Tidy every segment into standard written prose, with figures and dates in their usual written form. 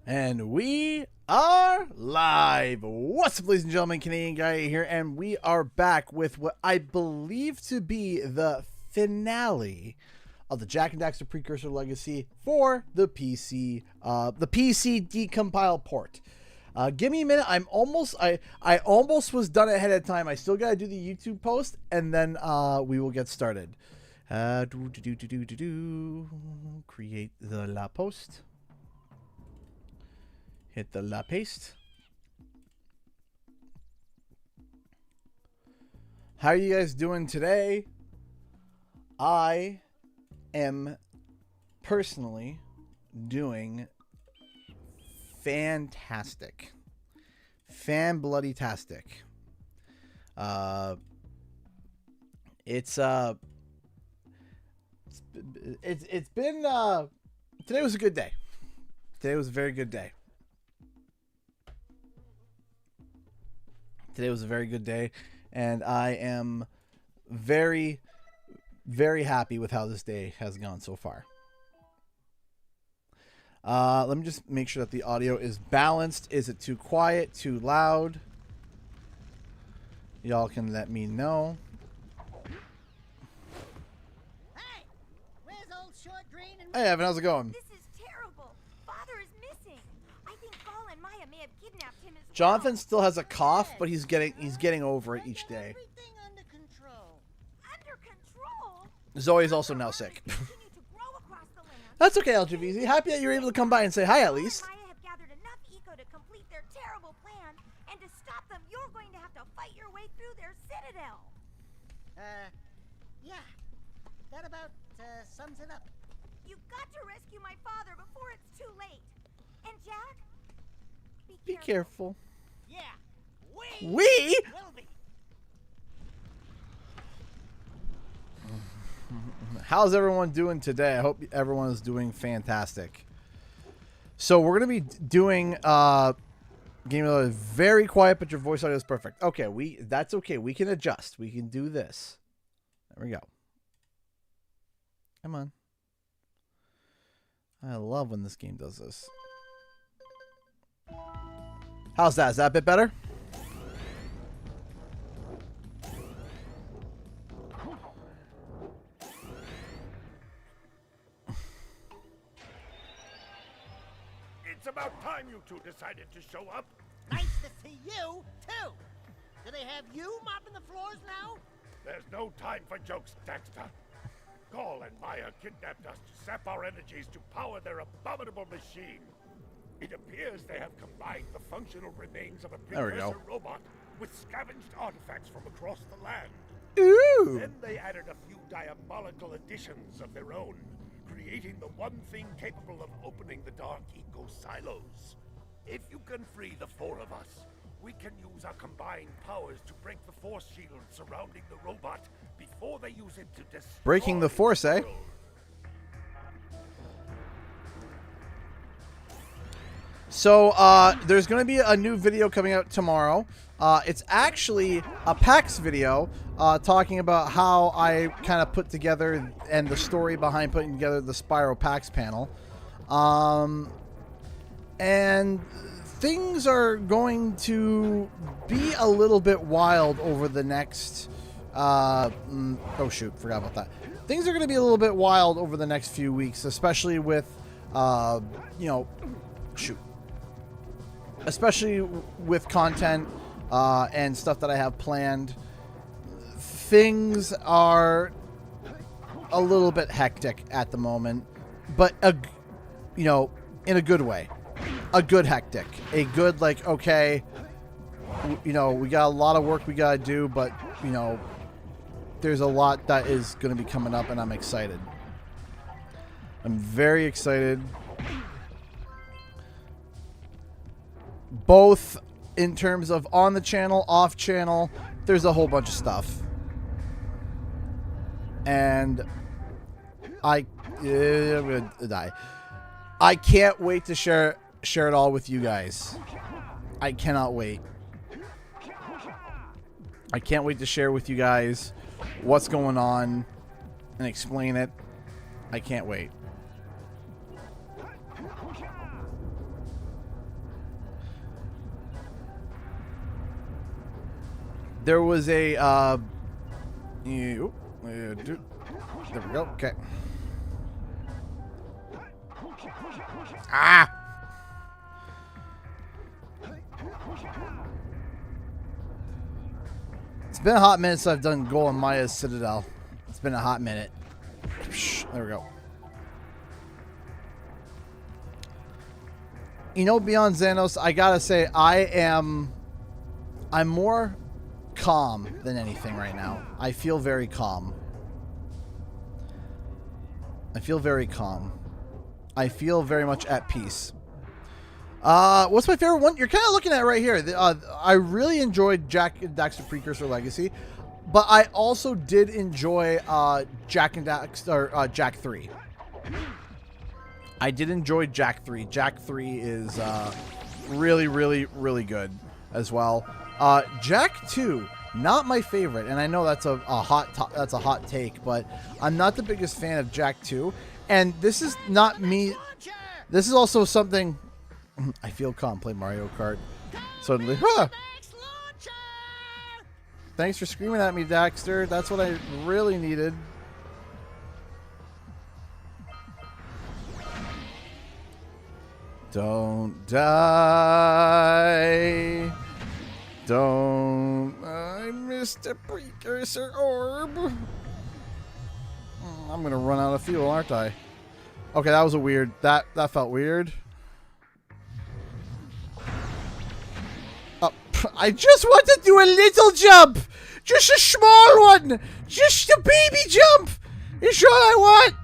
And we are live. What's up, ladies and gentlemen? Canadian Guy here, and we are back with what I believe to be the finale of the Jak and Daxter Precursor Legacy for the PC, decompile port. Give me a minute. I almost was done ahead of time. I still gotta do the YouTube post, and then we will get started. Create the la post. Hit the la paste. How are you guys doing today? I am personally doing fantastic. Fan-bloody-tastic. It's been today was a good day. Today was a very good day. Today was a very good day, and I am very, very happy with how this day has gone so far. Let me just make sure that the audio is balanced. Is it too quiet, too loud? Y'all can let me know. Hey, where's old Short Green and Hey, Evan, how's it going? This is terrible. Father is missing. I think Gaul and Maya may have kidnapped him as well. Jonathan still has a cough, but he's getting over it each day. everything under control? Under control? Zoe's also now sick. Continue to grow across the land. That's okay, LGVZ. Happy that you're able to come by and say hi at least. Maya have gathered enough eco to complete their terrible plan, and to stop them, you're going to have to fight your way through their citadel. Yeah. That about sums it up. You've got to rescue my father before it's too late. And Jack, Be careful. Yeah, We? will be. How's everyone doing today? I hope everyone is doing fantastic. So we're gonna be doing game of very quiet, but your voice audio is perfect. Okay, that's okay. We can adjust. We can do this. There we go. Come on. I love when this game does this. How's that? Is that a bit better? It's about time you two decided to show up. Nice to see you, too. Do they have you mopping the floors now? There's no time for jokes, Daxter. Gaul and Maya kidnapped us to sap our energies to power their abominable machine. It appears they have combined the functional remains of a There we go. precursor robot with scavenged artifacts from across the land. Ooh. Then they added a few diabolical additions of their own, creating the one thing capable of opening the dark eco silos. If you can free the four of us, we can use our combined powers to break the force shield surrounding the robot before they use it to destroy Breaking the force, eh? world. So, there's going to be a new video coming out tomorrow. It's actually a PAX video talking about how I kind of put together and the story behind putting together the Spyro PAX panel. And things are going to be a little bit wild over the next... oh, shoot. Forgot about that. Things are going to be a little bit wild over the next few weeks, especially with, especially with content and stuff that I have planned. Things are a little bit hectic at the moment, but in a good way. A good hectic. A good, like, okay, we got a lot of work we got to do, but, there's a lot that is going to be coming up, and I'm excited. I'm very excited. Both in terms of on the channel, off channel, there's a whole bunch of stuff. And I'm gonna die. I can't wait to share it all with you guys. I cannot wait. I can't wait to share with you guys what's going on and explain it. I can't wait. There was a there we go. Okay. Ah. It's been a hot minute since I've done Golem Maya's Citadel. It's been a hot minute. There we go. You know, beyond Xanos, I gotta say, I'm more calm than anything right now. I feel very calm. I feel very calm. I feel very much at peace. What's my favorite one? You're kind of looking at it right here. I really enjoyed Daxter Precursor Legacy, but I also did enjoy Jak and Daxter, Jak 3. I did enjoy Jak 3. Jak 3 is really, really, really good as well. Jak 2, not my favorite, and I know that's a hot take, but I'm not the biggest fan of Jak 2. And this is not me. This is also something. I feel calm. Play Mario Kart. Suddenly, huh? Thanks for screaming at me, Daxter. That's what I really needed. Don't die. Don't. I missed a precursor orb. I'm gonna run out of fuel, aren't I? Okay, that was a weird. That felt weird. I just want to do a little jump, just a small one, just a baby jump. Is all I want.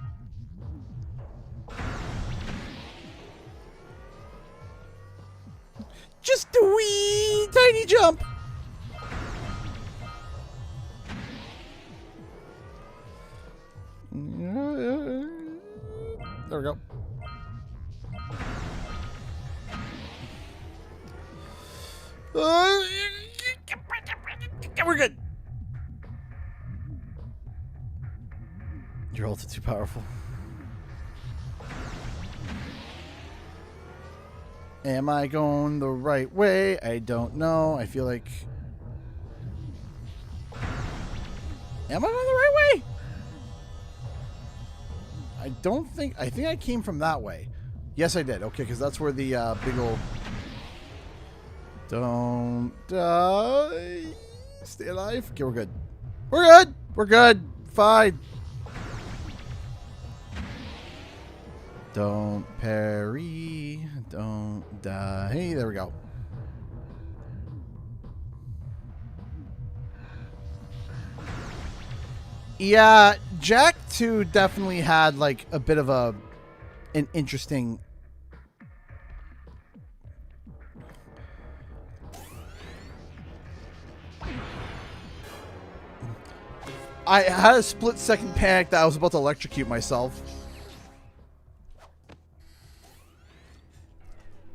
Just a wee tiny jump. There we go. We're good. Your ult is too powerful. Am I going the right way? I don't know. I feel like... Am I going the right way? I don't think... I think I came from that way. Yes, I did. Okay, because that's where the big old... Don't die. Stay alive. Okay, we're good. We're good. We're good. Fine. Don't parry. Don't die. Hey, there we go. Yeah, Jak 2 definitely had like a bit of an interesting... I had a split-second panic that I was about to electrocute myself.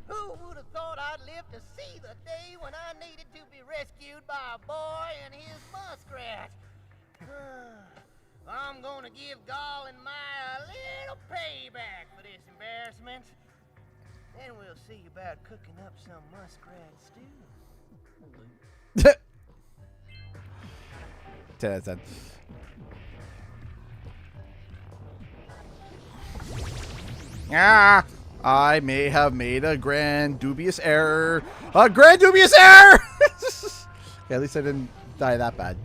Who would have thought I'd live to see the day when I needed to be rescued by a boy and his muskrat? I'm gonna give Gall and Maya a little payback for this embarrassment. Then we'll see about cooking up some muskrat stew. 10 out of 10. Ah! I may have made a grand dubious error. A grand dubious error! Okay, at least I didn't die that bad.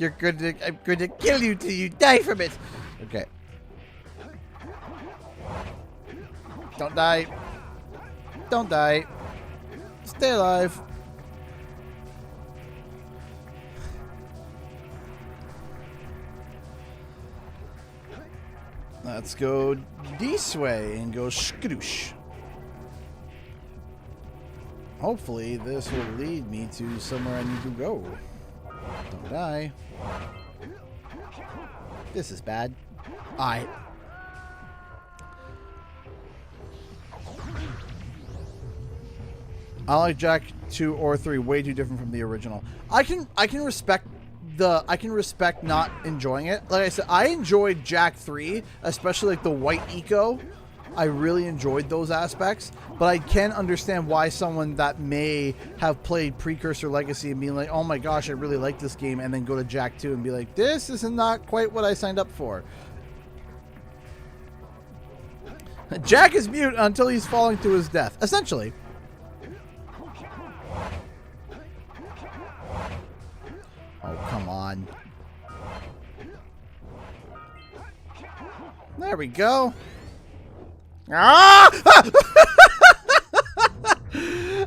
I'm going to kill you till you die from it. Okay. Don't die. Don't die. Stay alive. Let's go this way and go skadoosh. Hopefully this will lead me to somewhere I need to go. Don't die. This is bad. I like Jak 2 or 3 way too different from the original. I can respect not enjoying it. Like I said, I enjoyed Jak 3, especially like the white eco. I really enjoyed those aspects, but I can understand why someone that may have played Precursor Legacy and being like, oh my gosh, I really like this game, and then go to Jack 2 and be like, this is not quite what I signed up for. Jack is mute until he's falling to his death, essentially. Oh, come on. There we go. Ah!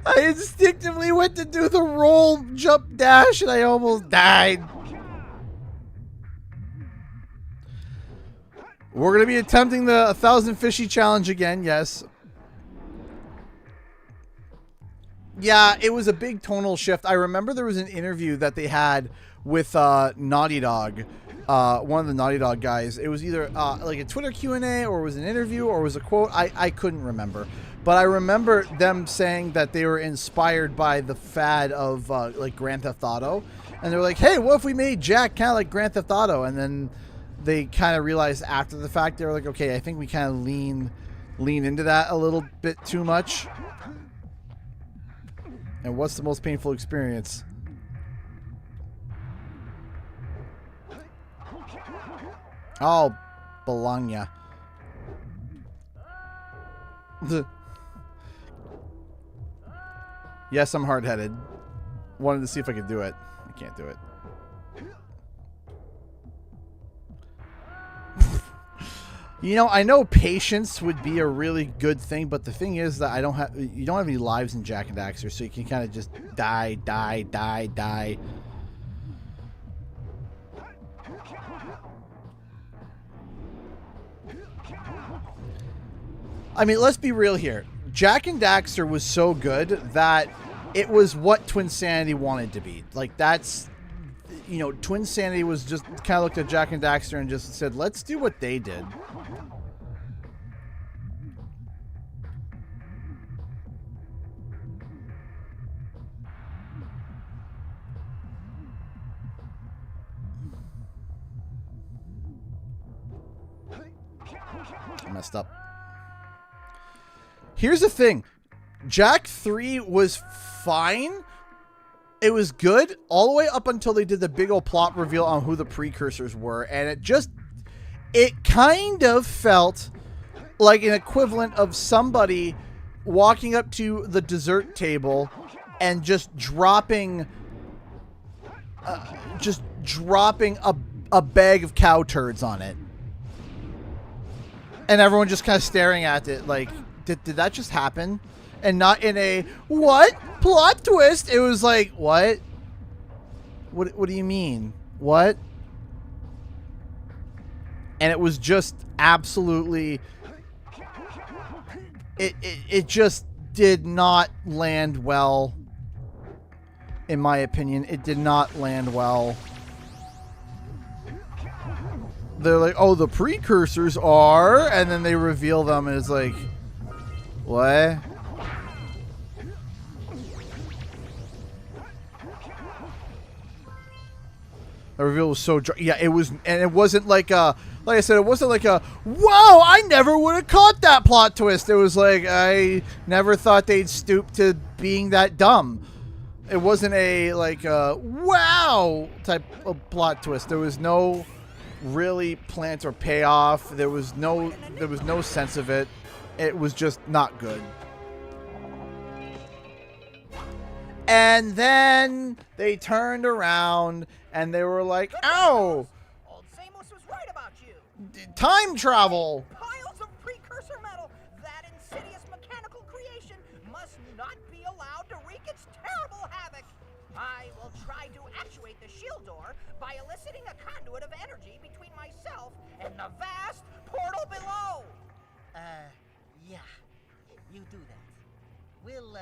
I instinctively went to do the roll, jump, dash, and I almost died. We're going to be attempting the 1,000 Fishy Challenge again, yes. Yeah, it was a big tonal shift. I remember there was an interview that they had with Naughty Dog, one of the Naughty Dog guys. It was either like a Twitter Q&A, or it was an interview, or it was a quote. I couldn't remember. But I remember them saying that they were inspired by the fad of like Grand Theft Auto. And they were like, hey, what if we made Jack kind of like Grand Theft Auto? And then they kind of realized after the fact, they were like, okay, I think we kind of lean into that a little bit too much. And what's the most painful experience? Oh, Bologna. Yes, I'm hard-headed. Wanted to see if I could do it. I can't do it. You know, I know patience would be a really good thing, but the thing is that you don't have any lives in Jak and Daxter, so you can kind of just die. I mean, let's be real here. Jak and Daxter was so good that it was what Twinsanity wanted to be. Like, that's, you know, Twinsanity was just kind of looked at Jak and Daxter and just said, let's do what they did. I messed up. Here's the thing. Jak 3 was fine. It was good all the way up until they did the big old plot reveal on who the precursors were. And it kind of felt like an equivalent of somebody walking up to the dessert table and just dropping a bag of cow turds on it. And everyone just kind of staring at it like, did that just happen? And not in a, what? Plot twist? It was like, what? What do you mean? What? And it was just absolutely, it just did not land well. In my opinion, it did not land well. They're like, oh, the precursors are, and then they reveal them, and it's like, what? The reveal was so dry. Yeah, it was, and it wasn't like a, like I said, it wasn't like a, whoa, I never would have caught that plot twist. It was like, I never thought they'd stoop to being that dumb. It wasn't a, like, wow type of plot twist. There was no really plant or payoff. There was no sense of it. It was just not good. And then they turned around and they were like, ow! Old Samos was right about you. Time travel! Piles of precursor metal. That insidious mechanical creation must not be allowed to wreak its terrible havoc. I will try to actuate the shield door by eliciting a conduit of energy between myself and the vast portal below. Yeah. You do that. We'll,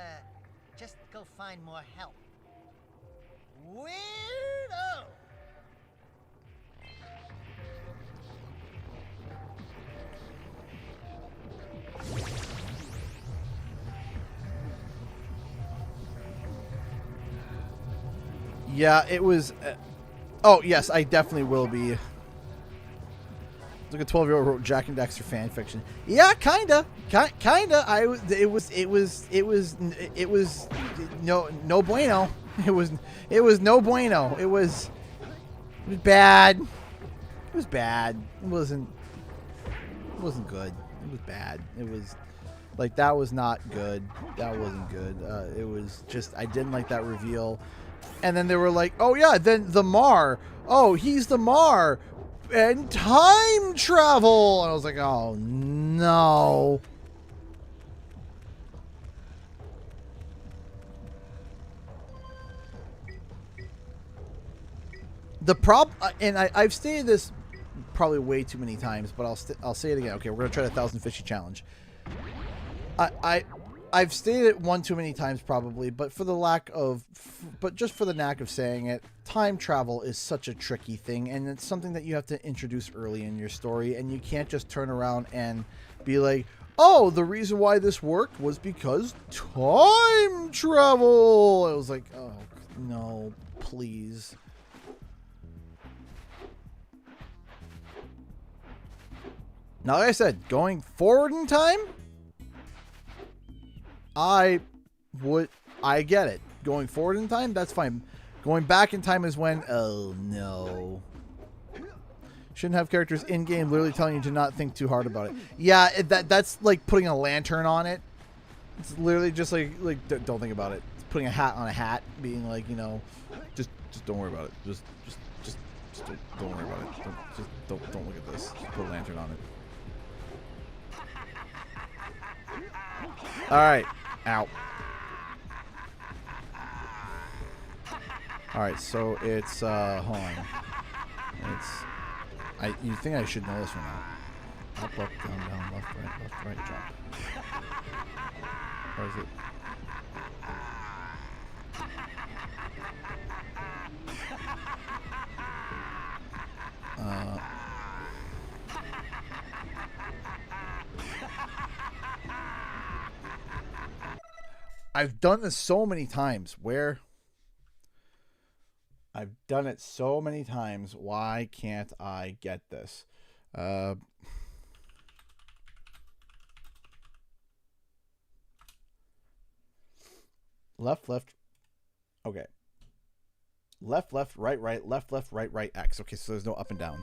just go find more help. Weirdo! Yeah, it was... oh, yes, I definitely will be. Like a 12-year-old wrote Jack and Daxter fan fiction. Yeah, kinda. It was no bueno. It was no bueno. It was bad. It was bad. It wasn't good. It was bad. It was like, that was not good. That wasn't good. It was just, I didn't like that reveal. And then they were like, oh yeah, then the Mar. Oh, he's the Mar. And time travel. And I was like, oh no. The problem, and I've stated this probably way too many times, but I'll say it again. Okay, we're gonna try the 1,000 Fishy challenge. I've stated it one too many times probably, but just for the knack of saying it, time travel is such a tricky thing, and it's something that you have to introduce early in your story, and you can't just turn around and be like, oh, the reason why this worked was because time travel. I was like, oh no, please. Now, like I said, going forward in time, I get it. Going forward in time, that's fine. Going back in time is when, oh no. Shouldn't have characters in-game literally telling you to not think too hard about it. Yeah, that's like putting a lantern on it. It's literally just like don't think about it. It's putting a hat on a hat, being like, you know, just don't worry about it. Just don't worry about it. Don't look at this. Just put a lantern on it. All right. Ow. All right, so it's hold on. You think I should know this one now? Up, down, left, right, jump. Or is it? I've done this so many times. I've done it so many times. Why can't I get this? Left. Okay. Left, right, left, right, X. Okay, so there's no up and down.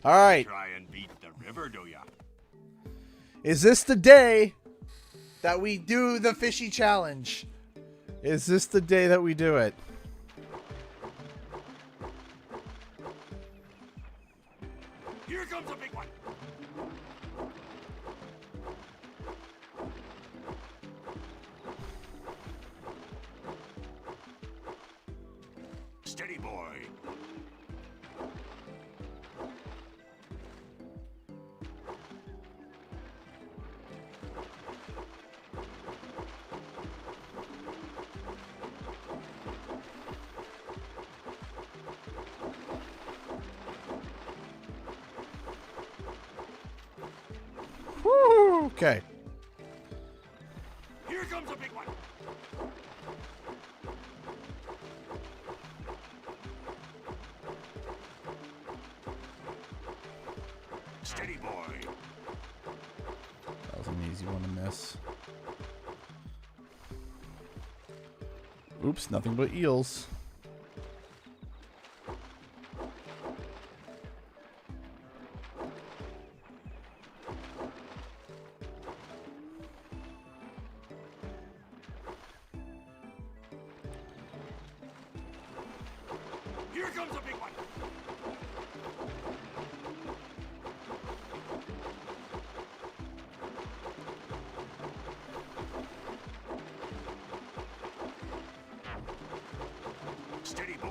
All right. Try and beat the river, do ya? Is this the day that we do the fishy challenge? Is this the day that we do it? Here comes a big one. Steady, boy. Woo, okay. Here comes a big one. Steady, boy. That was an easy one to miss. Oops, nothing but eels. Here comes a big one. Steady, boy.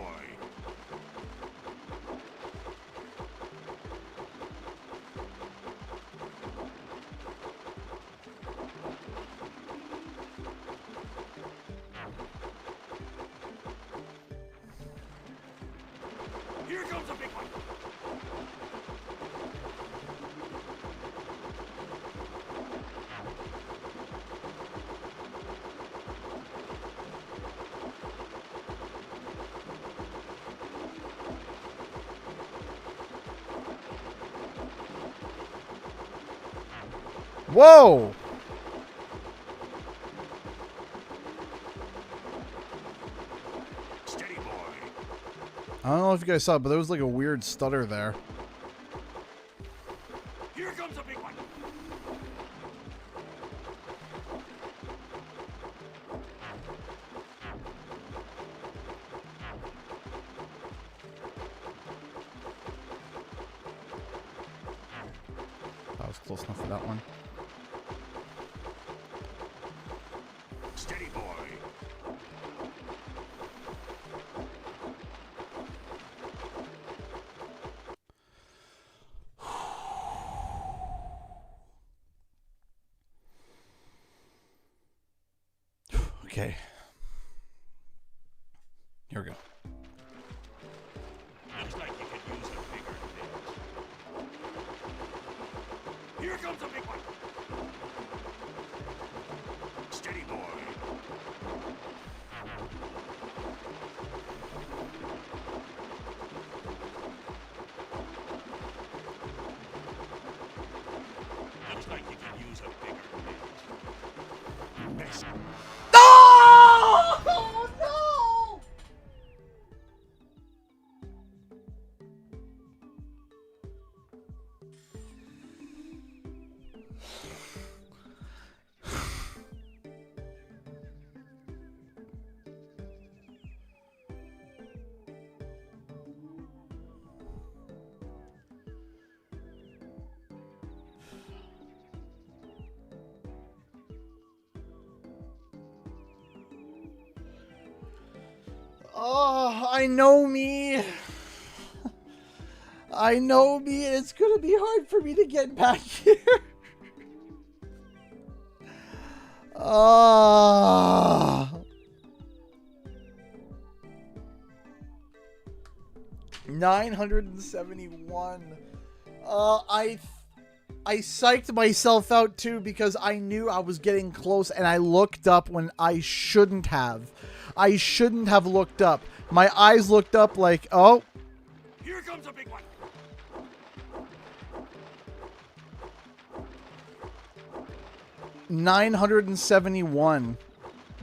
Here comes a big one. Whoa! Steady, boy. I don't know if you guys saw it, but there was like a weird stutter there. Here comes a big one. That was close enough for that one. Steady, boy. Okay. Here we go. Looks like you could use a bigger net. Here comes a big one. Steady, boy. Looks like you could use a bigger net. Best. Oh no! Oh, I know me. I know me, and it's gonna be hard for me to get back here. Ah. 971. I psyched myself out too because I knew I was getting close, and I looked up when I shouldn't have. I shouldn't have looked up. My eyes looked up like, oh. Here comes a big one. 971.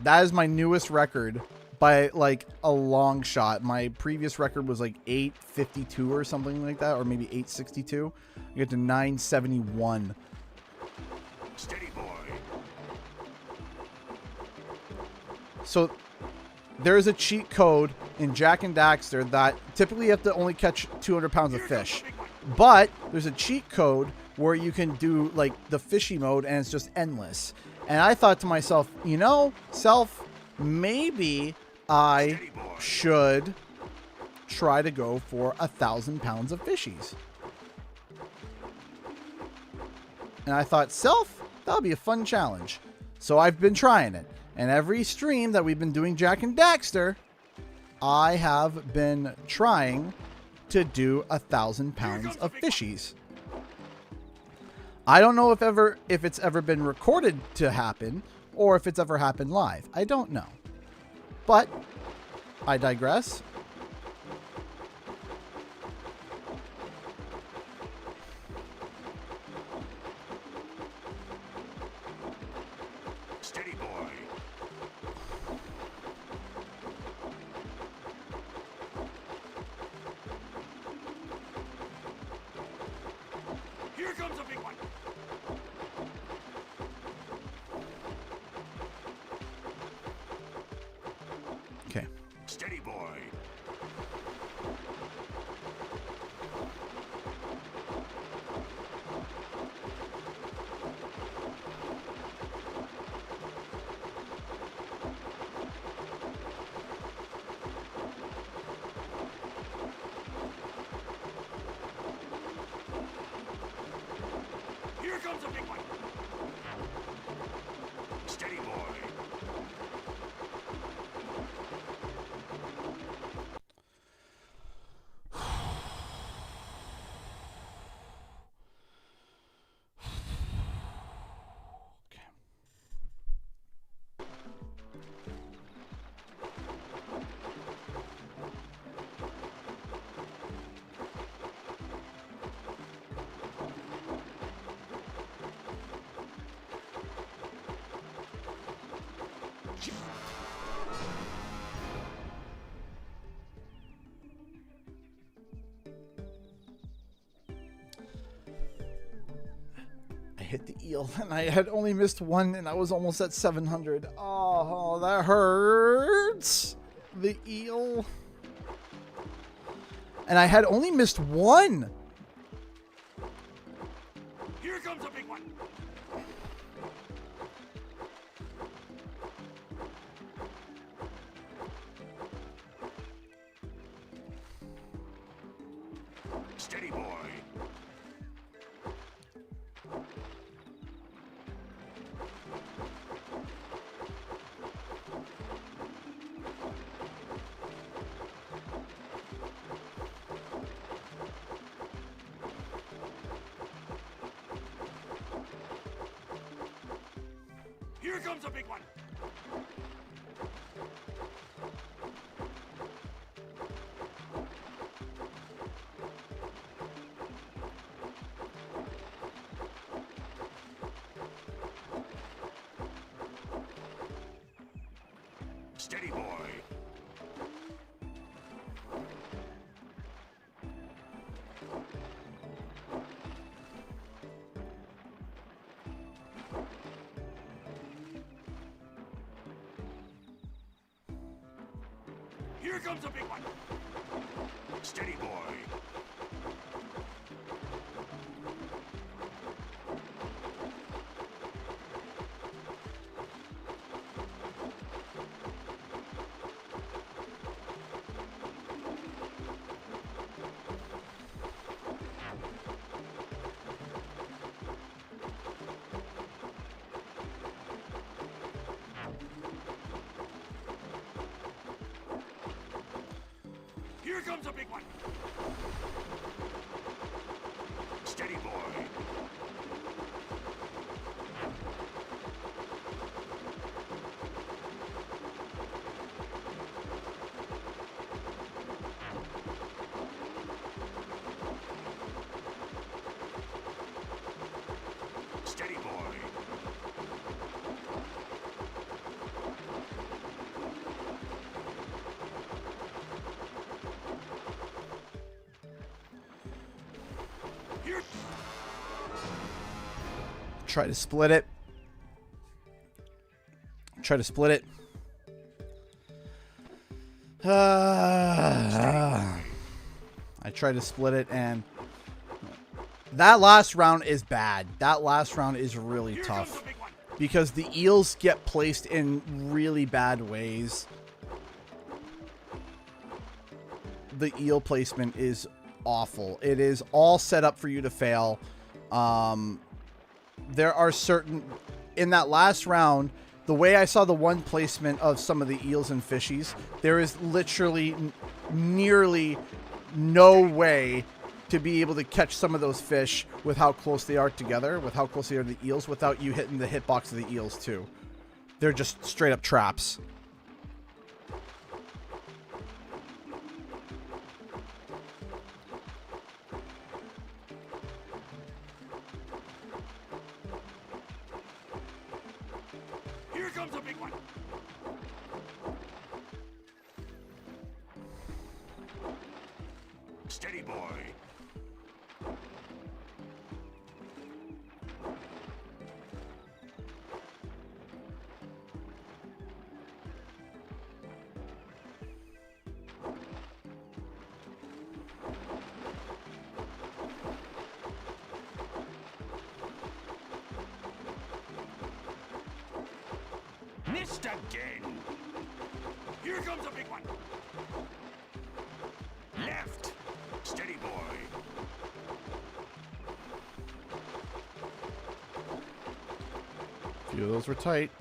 That is my newest record by like a long shot. My previous record was like 852 or something like that, or maybe 862. I get to 971. Steady, boy. So there is a cheat code in Jack and Daxter that typically you have to only catch 200 pounds of fish. But there's a cheat code where you can do like the fishy mode and it's just endless. And I thought to myself, you know, self, maybe I should try to go for 1,000 pounds of fishies. And I thought, self, that'll be a fun challenge. So I've been trying it. And every stream that we've been doing Jack and Daxter, I have been trying to do 1,000 pounds of fishies. I don't know if it's ever been recorded to happen or if it's ever happened live. I don't know. But I digress. Steady, boy. Here comes a big one. Okay. Steady, boy. hit the eel, and I had only missed one, and I was almost at 700. Oh, that hurts. The eel. And I had only missed one. Here comes a big one. Steady, boy. Here comes a big one. Steady, boy. Here comes a big one. Steady, boy. Here comes a big one. Steady, boy. Steady, boy. Here. Try to split it. Try to split it. I tried to split it, and that last round is bad. That last round is really Here tough comes a big one. because the eels get placed in really bad ways. The eel placement is awful. It is all set up for you to fail. There are certain, in that last round, the way I saw the one placement of some of the eels and fishies, there is literally nearly no way to be able to catch some of those fish with how close they are together, with how close they are to the eels, without you hitting the hitbox of the eels too. They're just straight up traps. Here comes a big one. Steady, boy. Missed again. Here comes a big one. Left. Steady, boy. A few of those were tight.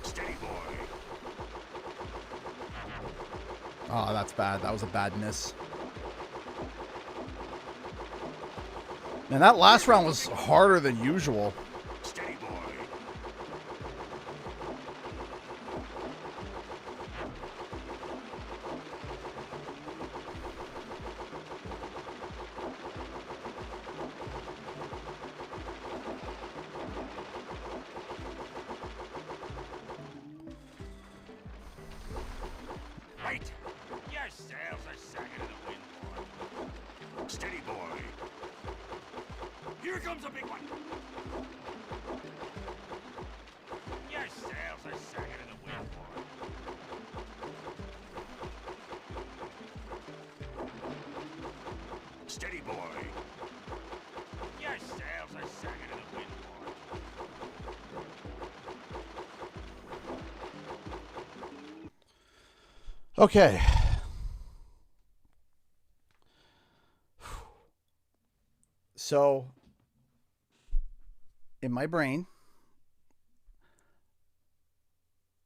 Steady, boy. Oh, that's bad. That was a bad miss. Man, that last round was harder than usual. Steady, boy. Here comes a big one. Your sails are sagging in the wind, boy. Steady, boy. Your sails are sagging in the wind, boy. Okay. So, in my brain,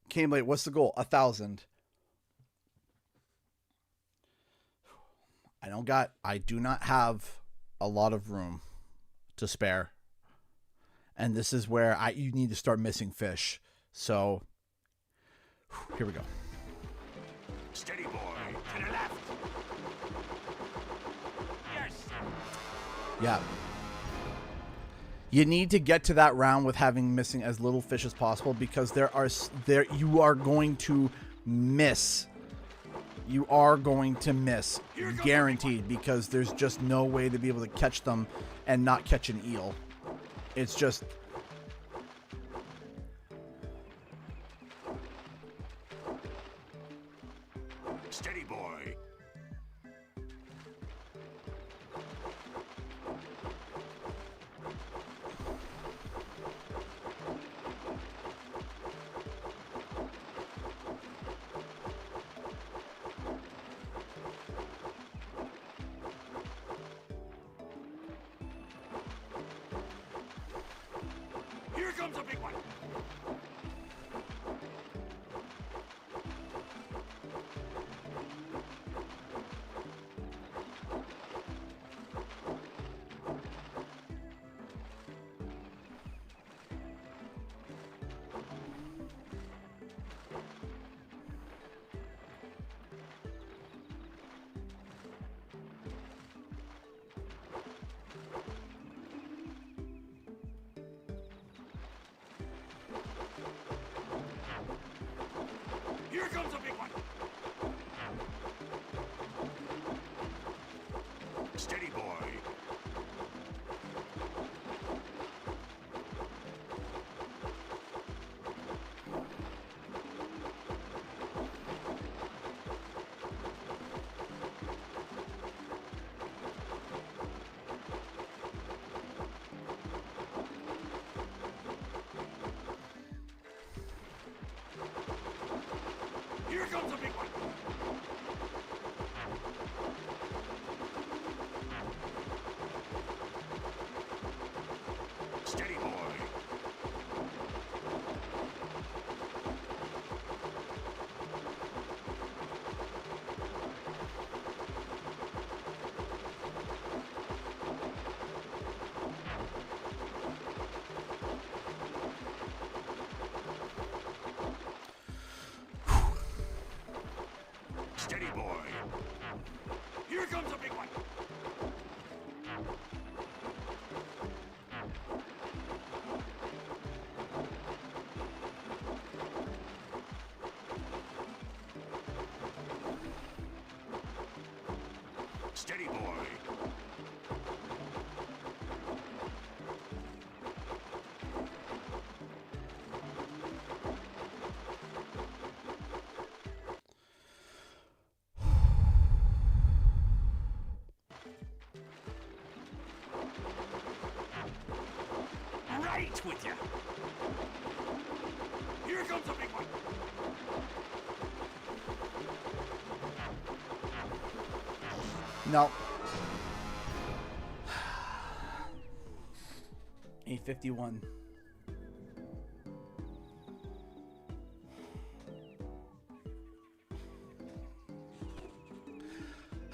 came late. What's the goal? 1,000. I do not have a lot of room to spare. And this is where you need to start missing fish. So, here we go. Steady, boy. To the left. Yes. Yeah. You need to get to that round with having missing as little fish as possible, because you are going to miss. You are going to miss, guaranteed, because there's just no way to be able to catch them and not catch an eel. It's just... Steady, boy. Here comes a big one. Here comes a big one. Steady, boy. Here comes a big one. Steady, boy. Steady, boy. Here comes a big one. Steady, boy. Right with you. Here comes a big one. No. 851.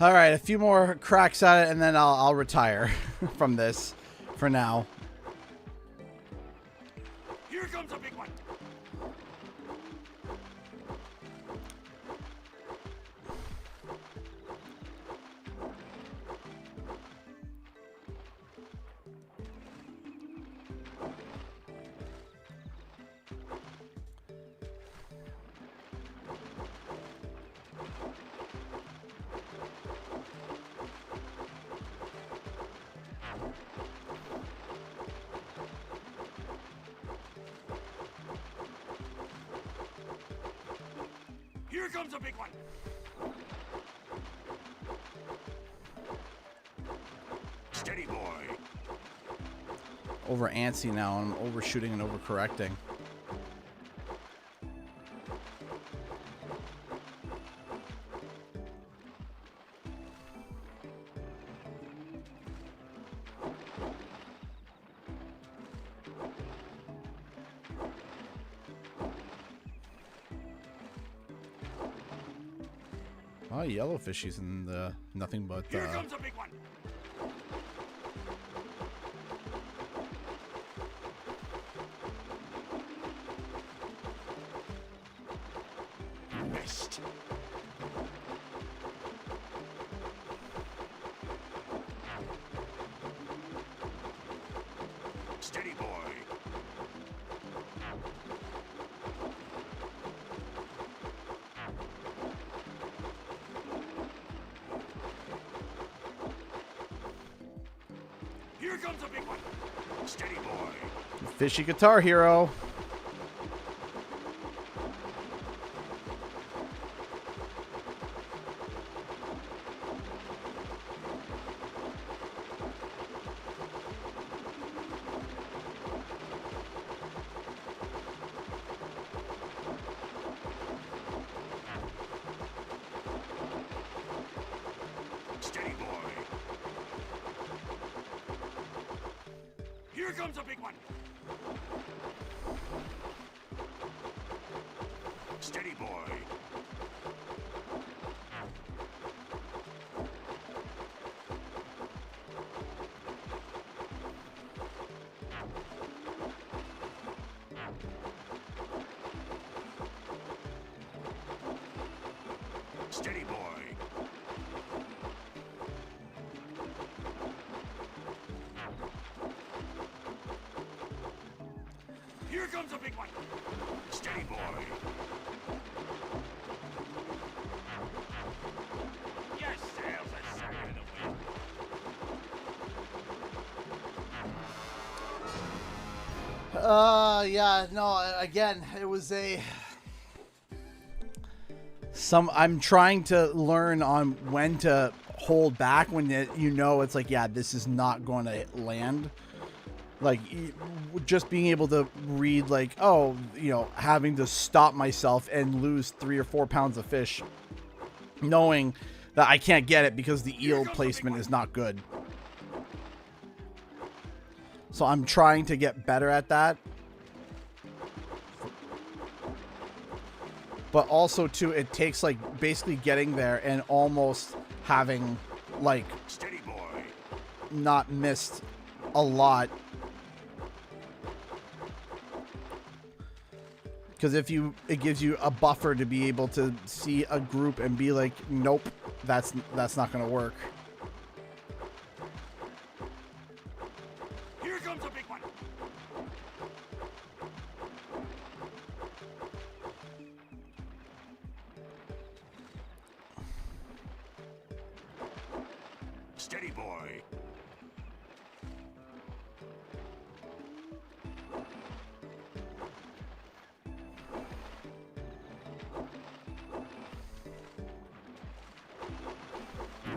All right, a few more cracks at it, and then I'll retire from this for now. Here comes a big one. comes a big one. Steady, boy. Over antsy now. I'm overshooting and overcorrecting. Oh, yellowfishies and nothing but. Here comes a big one. Missed. Steady, boy. Here comes a big one. Steady, boy. Fishy Guitar Hero. Steady, boy. Here comes a big one. Steady, boy. Steady, boy. Here comes a big one. Steady, boy. Your sails are starting to win. Yeah, no, again, it was I'm trying to learn on when to hold back when you know it's like, yeah, this is not going to land. Like, just being able to read, like, oh, you know, having to stop myself and lose 3 or 4 pounds of fish, knowing that I can't get it because the eel placement is not good. So I'm trying to get better at that. But also, too, it takes, like, basically getting there and almost having, like, Steady, boy. not missed a lot. Because it gives you a buffer to be able to see a group and be like, nope, that's not going to work. Here comes a big one. Steady, boy.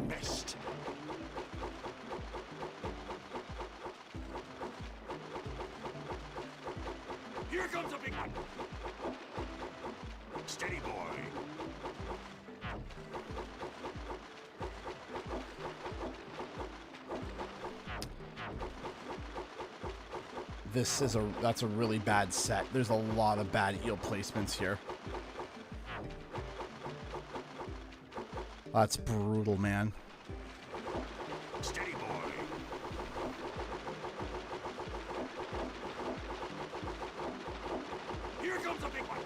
Missed. Here comes a big one. Steady, boy. That's a really bad set. There's a lot of bad eel placements here. That's brutal, man. Steady, boy. Here comes a big one.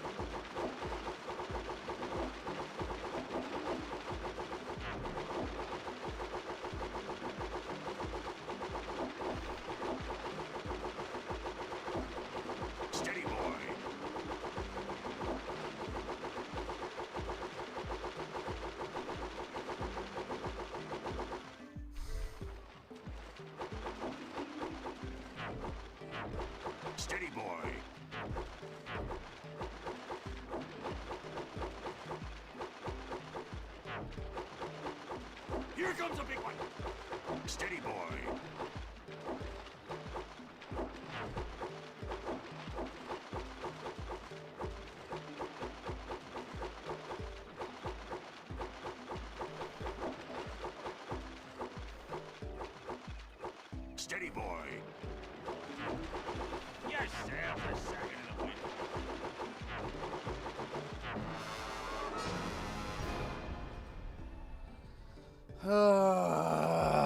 Steady, boy. Here comes a big one. Steady, boy. Steady, boy. Yes, sails are sagging in the wind.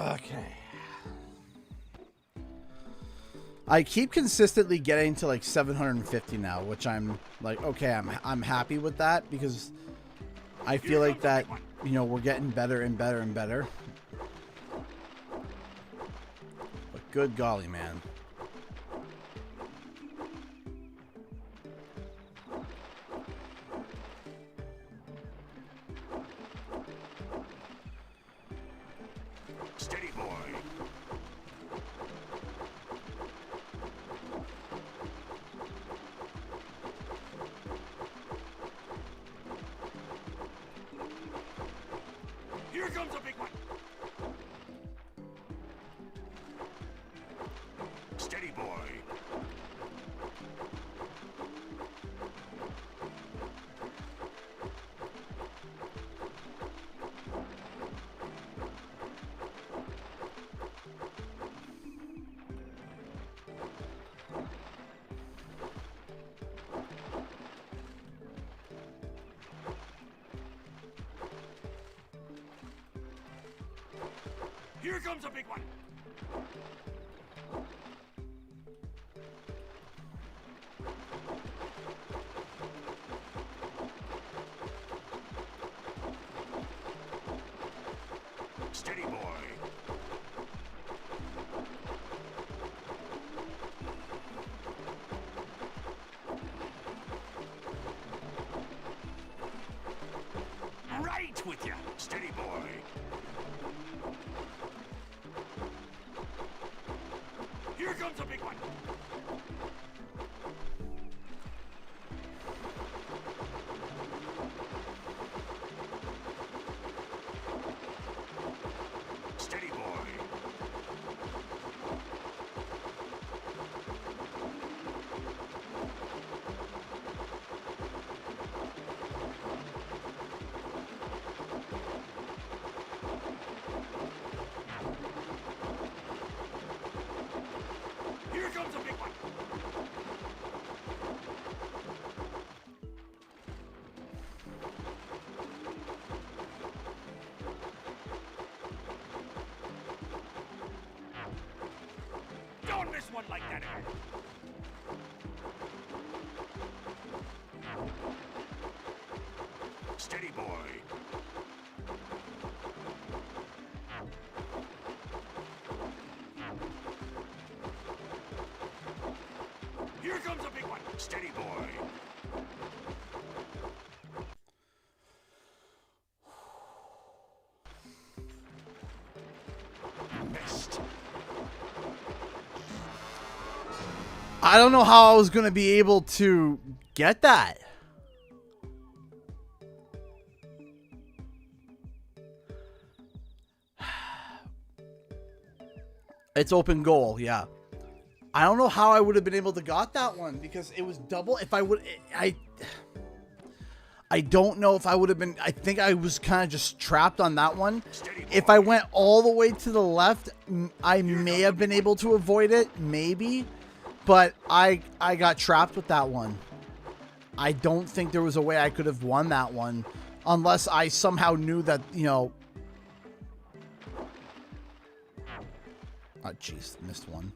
Okay. I keep consistently getting to like 750 now, which I'm like, okay, I'm happy with that because I feel like that, you know, we're getting better and better and better. But good golly, man. Steady, boy. Here comes a big one. Steady, boy. Here comes a big one. Steady, boy. Right with you. Steady, boy. Here comes a big one. Steady, boy. Here comes a big one. Don't miss one like that again. Steady, boy. Here comes a big one. Steady, boy. Missed. I don't know how I was going to be able to get that. It's open goal, yeah. I don't know how I would have been able to got that one because it was double. If I would, I don't know if I would have been. I think I was kind of just trapped on that one. If I went all the way to the left, I may have been able to avoid it, maybe. But I got trapped with that one. I don't think there was a way I could have won that one unless I somehow knew that, you know. Oh, jeez, missed one.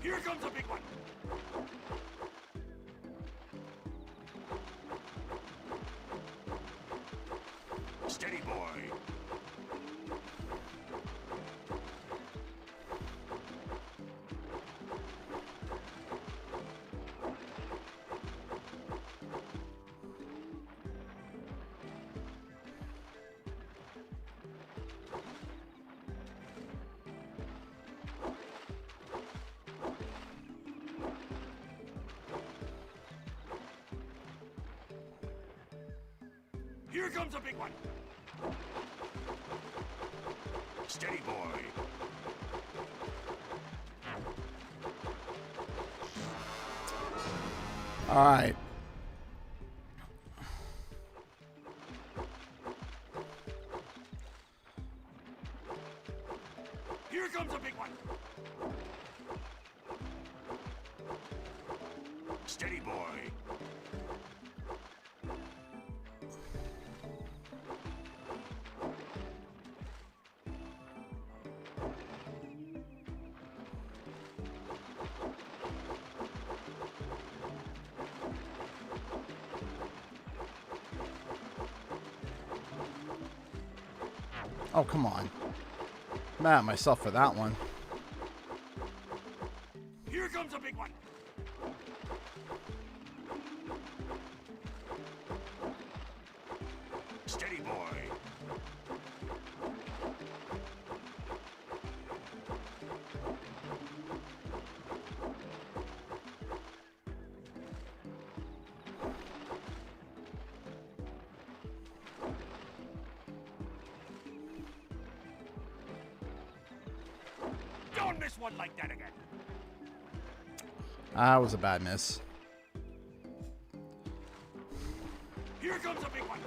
Here comes a big one. Steady, boy. Here comes a big one. Steady, boy. All right. Here comes a big one. Steady, boy. Oh, come on. I'm mad at myself for that one. Here comes a big one. Steady, boy. Don't miss one like that again. That was a bad miss. Here comes a big one.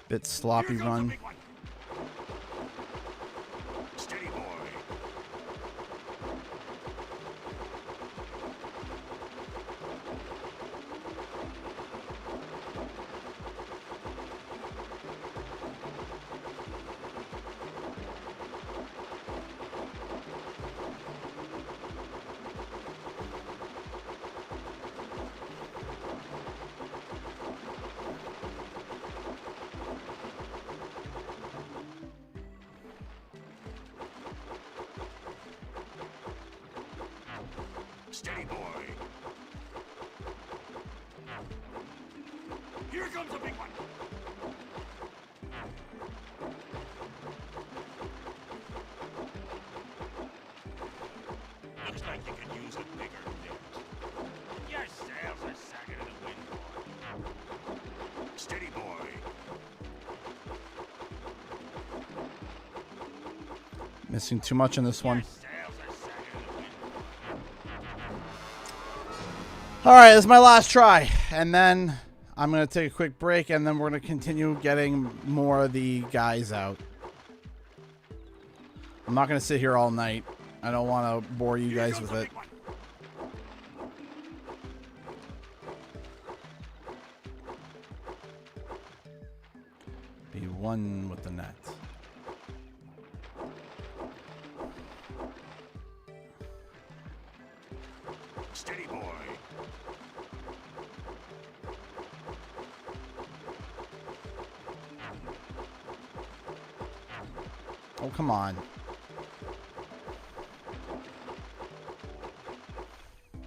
Bit sloppy Here comes a run. big one. Steady, boy. Steady, boy. Here comes a big one. Looks like you could use a bigger net. Your sails are sagging in the wind, boy. Steady, boy. Missing too much in this one. Your sails are sagging in the wind. All right, this is my last try. And then I'm going to take a quick break, and then we're going to continue getting more of the guys out. I'm not going to sit here all night. I don't want to bore you guys with it. Be one with the net. Steady, boy. Oh, come on.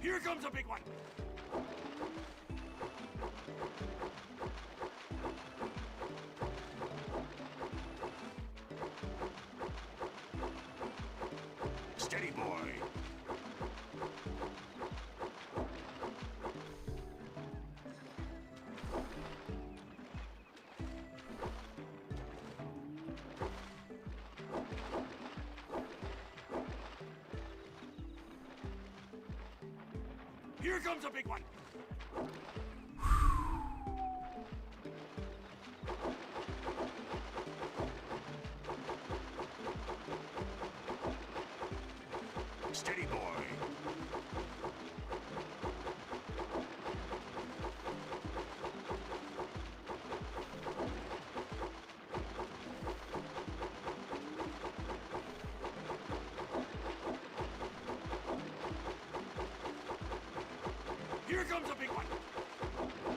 Here comes a big one. Steady, boy. Here comes a big one. Steady, boy. Here comes a big one.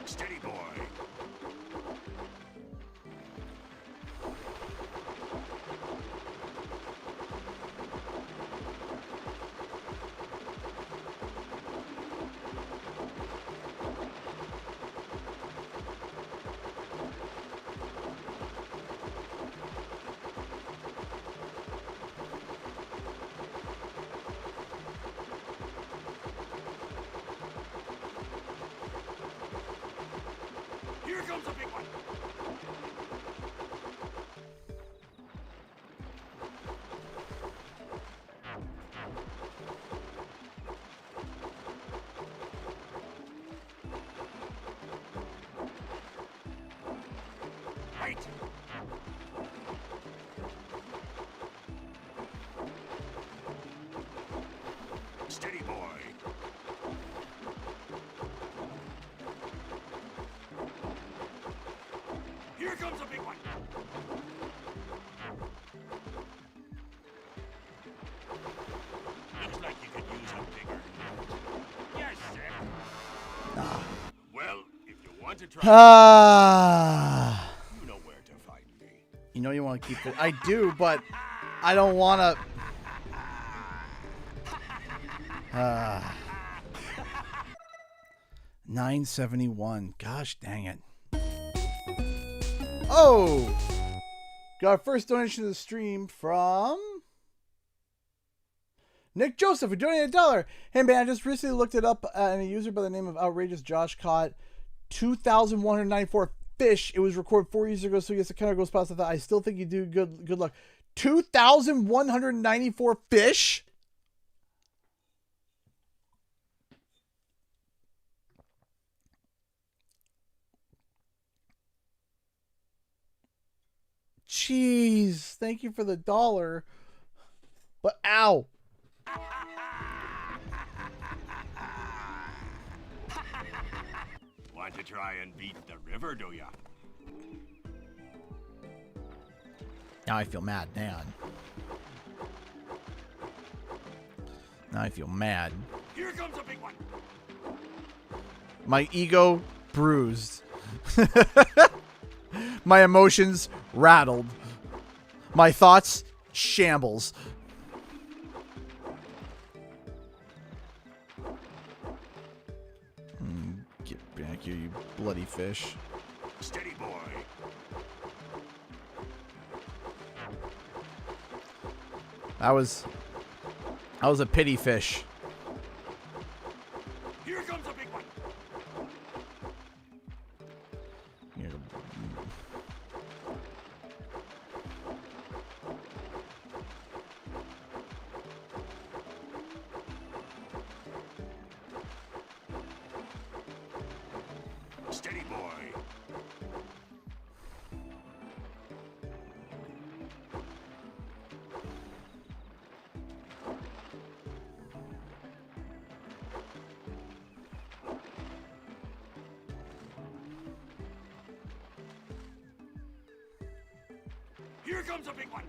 Steady, boy. comes a big one. Wait. Steady, boy. Here comes a big one. Looks like you could use a bigger. Yes, sir. Well, if you want to try, Ah. you know where to find me. You know you want to keep it. I do, but I don't want to. 971. Gosh dang it. Oh! Got our first donation to the stream from Nick Joseph, who donated $1. Hey man, I just recently looked it up, and a user by the name of Outrageous Josh caught 2,194 fish. It was recorded 4 years ago, so yes, it kind of goes past that. I still think you do good. Good luck. 2,194 fish. Jeez, thank you for the $1. But ow. Want to try and beat the river, do ya? Now I feel mad, man. Now I feel mad. Here comes a big one. My ego bruised. My emotions rattled. My thoughts shambles. Get back here, you bloody fish. Steady, boy. That was a pity fish. Here comes a big one. Here. Steady, boy. Here comes a big one.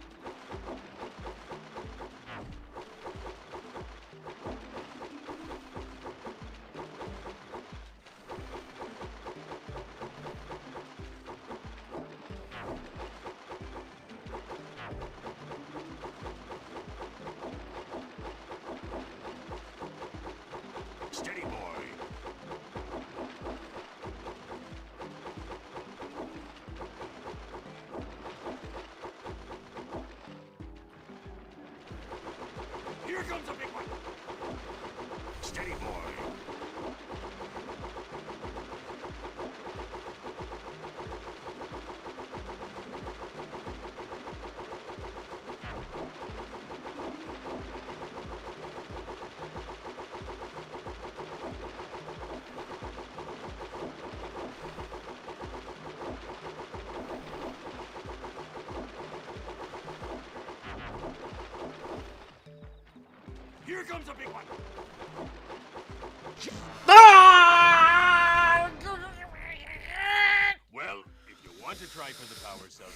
Steady, boy. Here comes a big one. Steady, boy. Here comes a big one. Well, if you want to try for the power cell.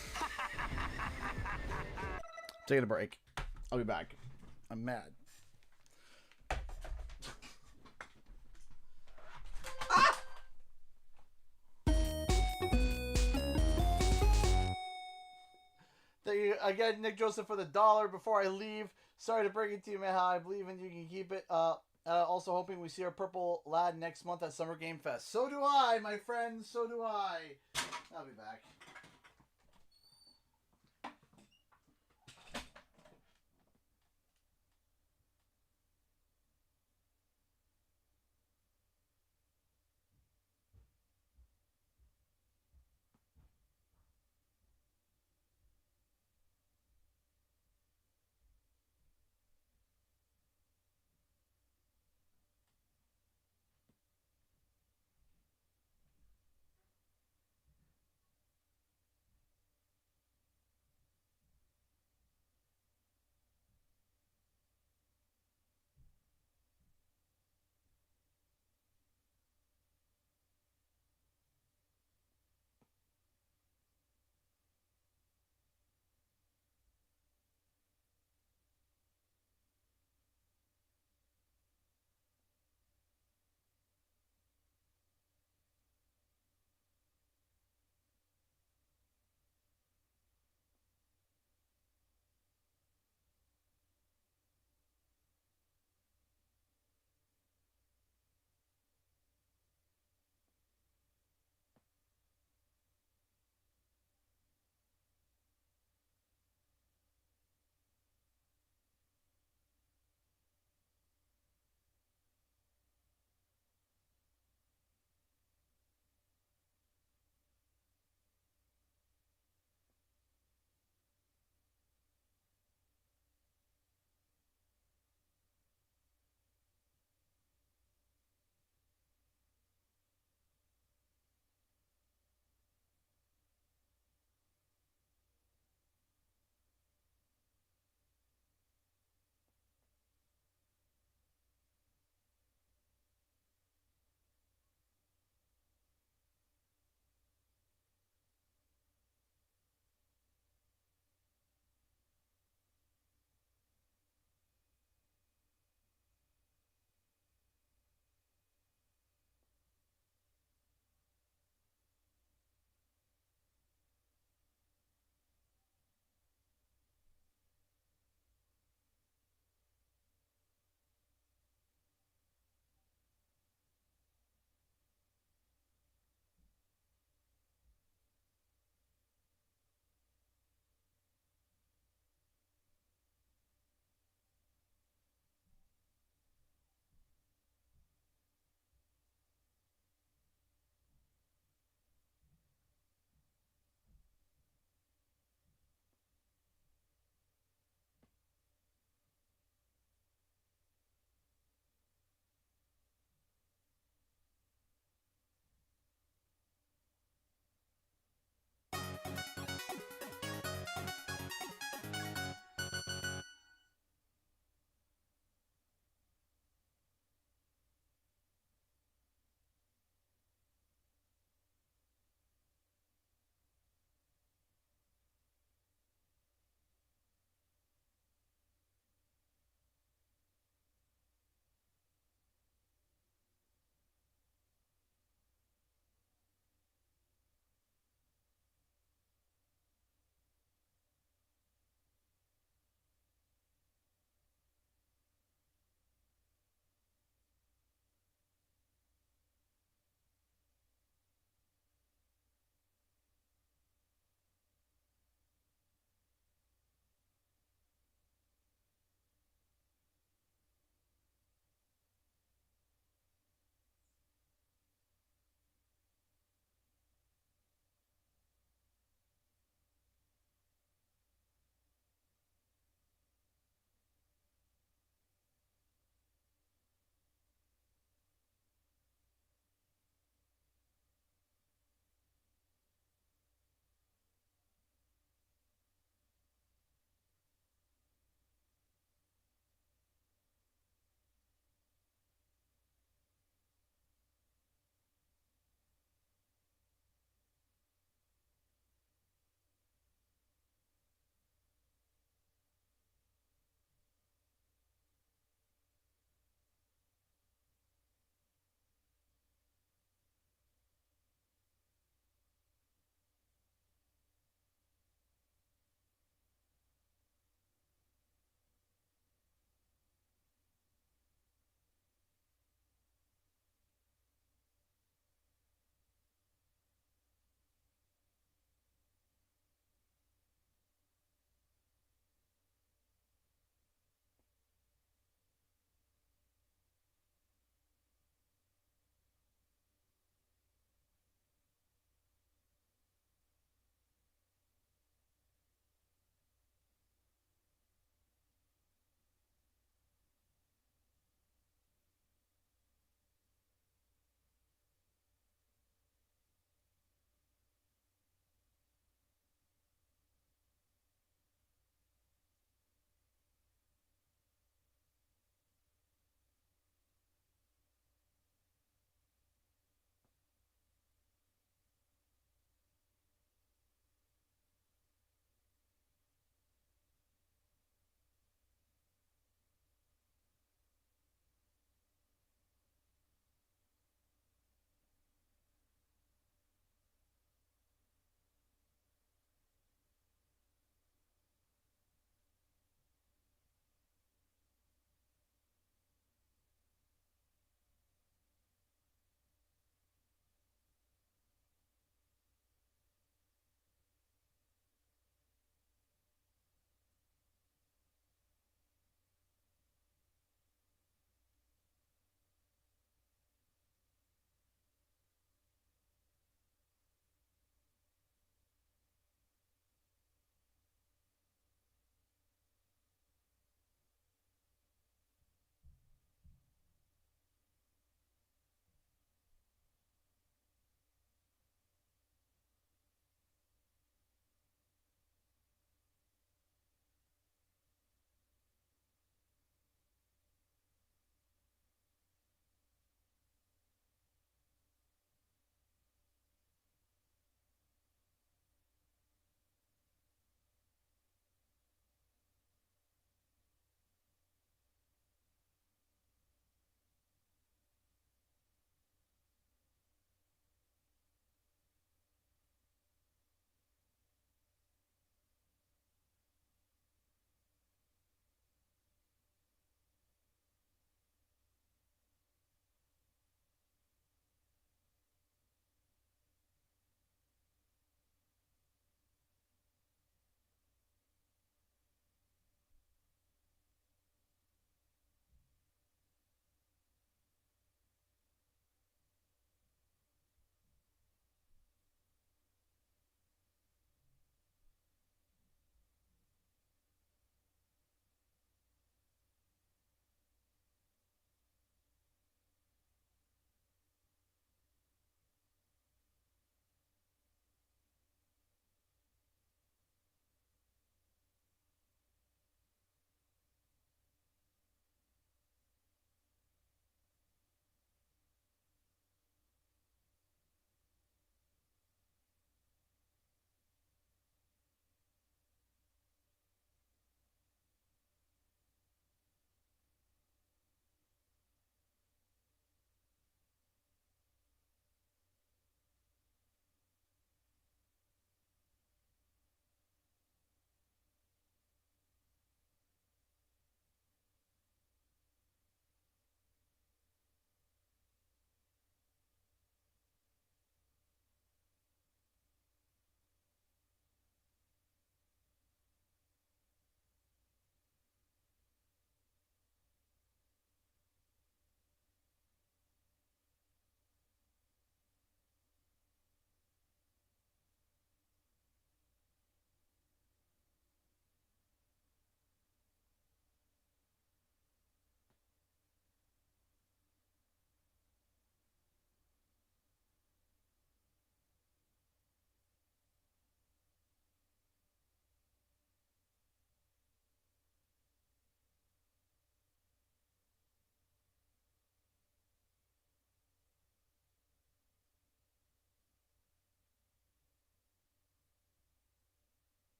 Taking a break. I'll be back. I'm mad. Thank you again, Nick Joseph, for the $1. Before I leave, sorry to break it to you, man. I believe in you. Can keep it. Also hoping we see our purple lad next month at Summer Game Fest. So do I, my friends. So do I. I'll be back.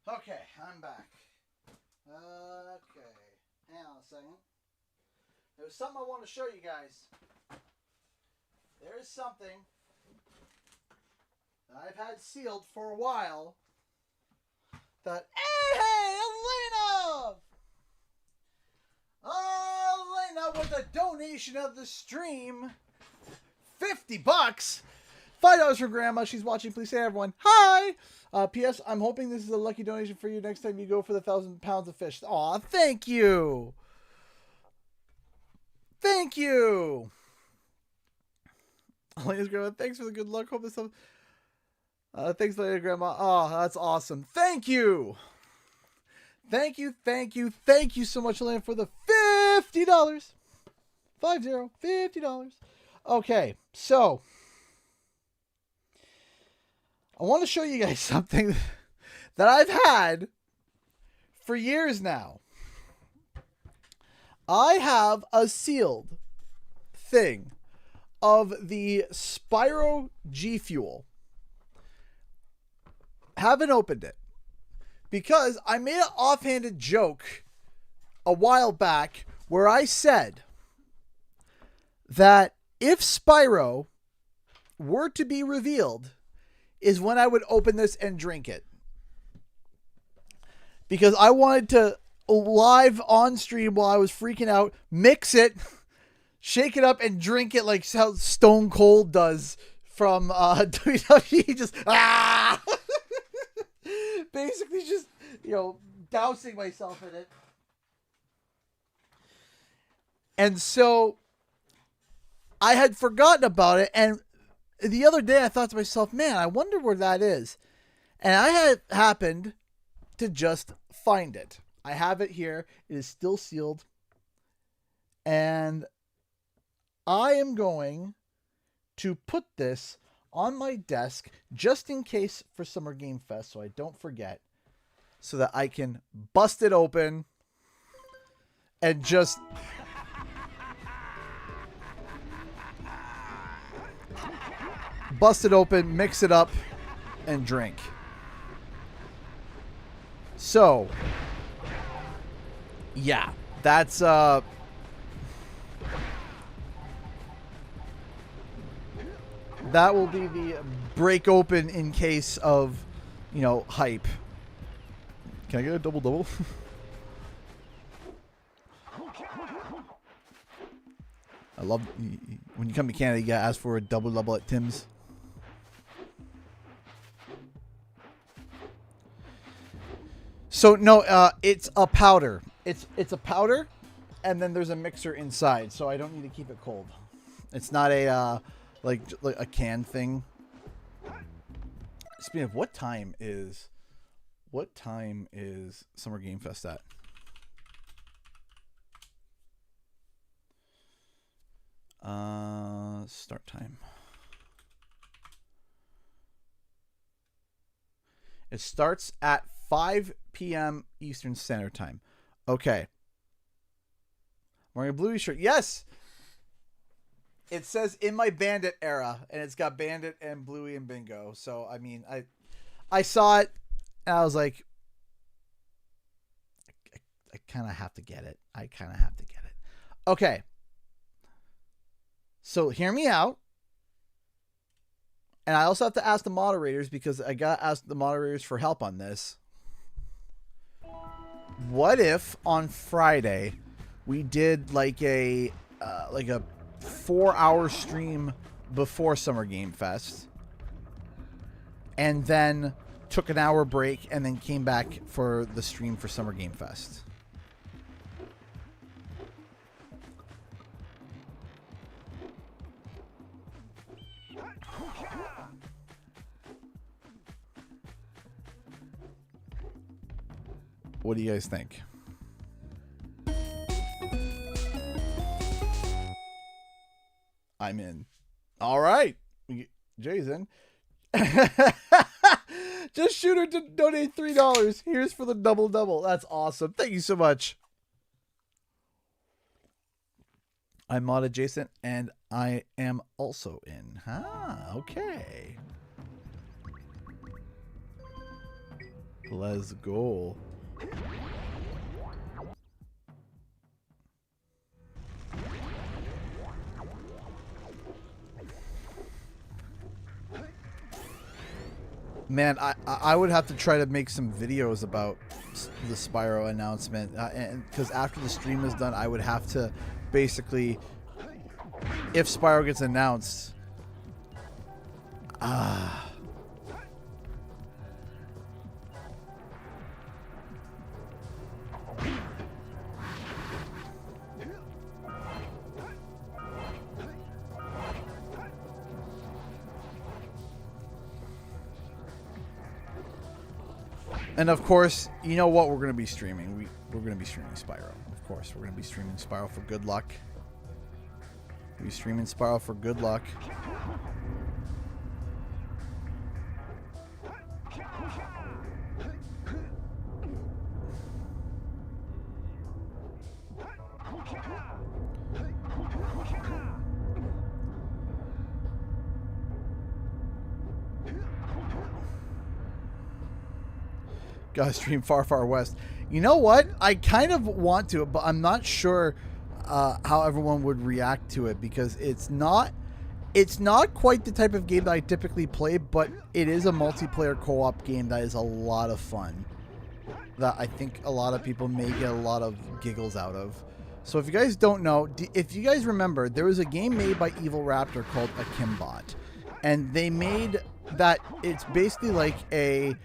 Okay, I'm back. Okay. Hang on a second. There's something I want to show you guys. There is something that I've had sealed for a while that... Hey, Elena! Elena with a donation of the stream. $50. $5 for Grandma. She's watching. Please say, everyone, hi. P.S. I'm hoping this is a lucky donation for you next time you go for the 1,000 pounds of fish. Aw, thank you. Thank you. Elena's Grandma, thanks for the good luck. Hope this helps. Thanks, Elena Grandma. Oh, that's awesome. Thank you. Thank you, thank you, thank you so much, Elena, for the $50. $50. Okay, so I want to show you guys something that I've had for years now. I have a sealed thing of the Spyro G Fuel. Haven't opened it because I made an offhanded joke a while back where I said that if Spyro were to be revealed is when I would open this and drink it. Because I wanted to live on stream while I was freaking out, mix it, shake it up, and drink it like how Stone Cold does from WWE. Just, basically just, dousing myself in it. And so I had forgotten about it, and the other day I thought to myself, man, I wonder where that is. And I had happened to just find it. I have it here. It is still sealed. And I am going to put this on my desk just in case for Summer Game Fest so I don't forget, so that I can bust it open and just bust it open, mix it up, and drink. So, yeah, that's that will be the break open in case of, hype. Can I get a double? I love when you come to Canada, you gotta ask for a double at Tim's. So no, it's a powder. It's a powder, and then there's a mixer inside, so I don't need to keep it cold. It's not a like a can thing. Speaking of, what time is Summer Game Fest at? Start time. It starts at 5 p.m. Eastern Standard Time. Okay. Wearing a Bluey shirt. Yes! It says in my Bandit era, and it's got Bandit and Bluey and Bingo. So, I mean, I saw it, and I was like, I kind of have to get it. Okay. So, hear me out. And I also have to ask the moderators, because I got to ask the moderators for help on this. What if on Friday we did like a 4-hour stream before Summer Game Fest, and then took an hour break and then came back for the stream for Summer Game Fest? What do you guys think? I'm in. All right. Jay's in. Just shoot her to donate $3. Here's for the double. That's awesome. Thank you so much. I'm mod adjacent, and I am also in. Okay. Let's go. Man, I would have to try to make some videos about the Spyro announcement, and because after the stream is done, I would have to basically, if Spyro gets announced, and of course, you know what we're going to be streaming? We're going to be streaming Spyro. Of course, we're going to be streaming Spyro for good luck. We'll be streaming Spyro for good luck. Gotta stream Far Far West. You know what? I kind of want to, but I'm not sure how everyone would react to it, because it's not quite the type of game that I typically play, but it is a multiplayer co-op game that is a lot of fun, that I think a lot of people may get a lot of giggles out of. So if you guys don't know, if you guys remember, there was a game made by Evil Raptor called Akimbot, and they made that, it's basically like a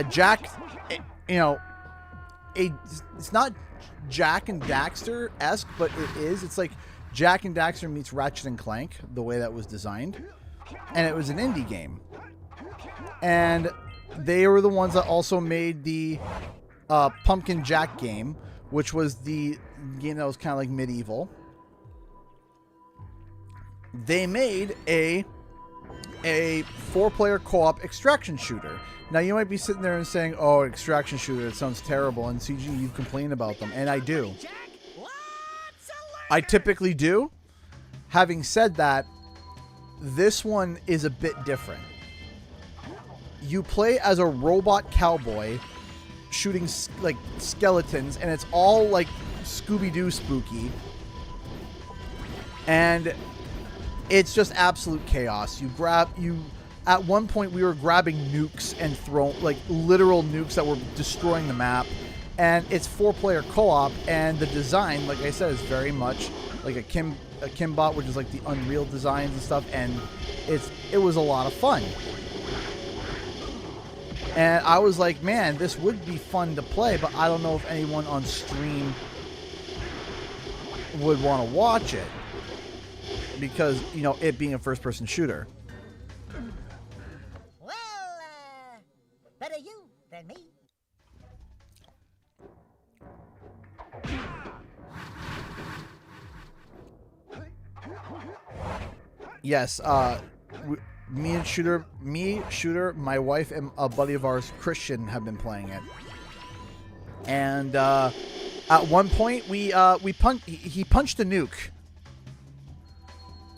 Jack, you know, it's not Jack and Daxter-esque, but it is. It's like Jack and Daxter meets Ratchet and Clank, the way that was designed. And it was an indie game. And they were the ones that also made the Pumpkin Jack game, which was the game that was kind of like medieval. They made a 4-player co-op extraction shooter. Now, you might be sitting there and saying, oh, extraction shooter, it sounds terrible, and CG, you've complained about them, and I do. I typically do. Having said that, this one is a bit different. You play as a robot cowboy shooting like skeletons, and it's all like Scooby-Doo spooky. And it's just absolute chaos. At one point, we were grabbing nukes and throwing, like, literal nukes that were destroying the map. And it's 4-player co-op, and the design, like I said, is very much like a Kimbot, which is like the Unreal designs and stuff. And it was a lot of fun. And I was like, man, this would be fun to play, but I don't know if anyone on stream would want to watch it, because, you know, it being a first-person shooter. Better you than me. Yes, me, Shooter, my wife, and a buddy of ours, Christian, have been playing it. And at one point, he punched a nuke,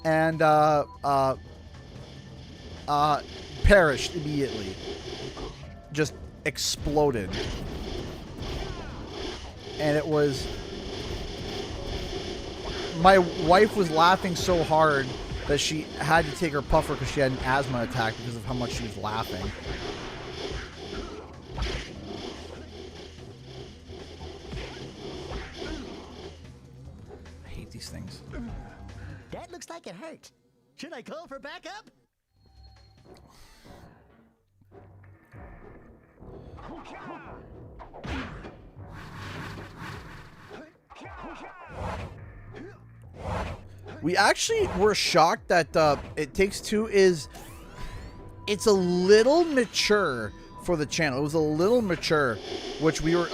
and perished immediately. Just exploded. And it was... My wife was laughing so hard that she had to take her puffer because she had an asthma attack because of how much she was laughing. I hate these things. That looks like it hurt. Should I call for backup? We actually were shocked that It Takes Two it's a little mature for the channel. It was a little mature, which we were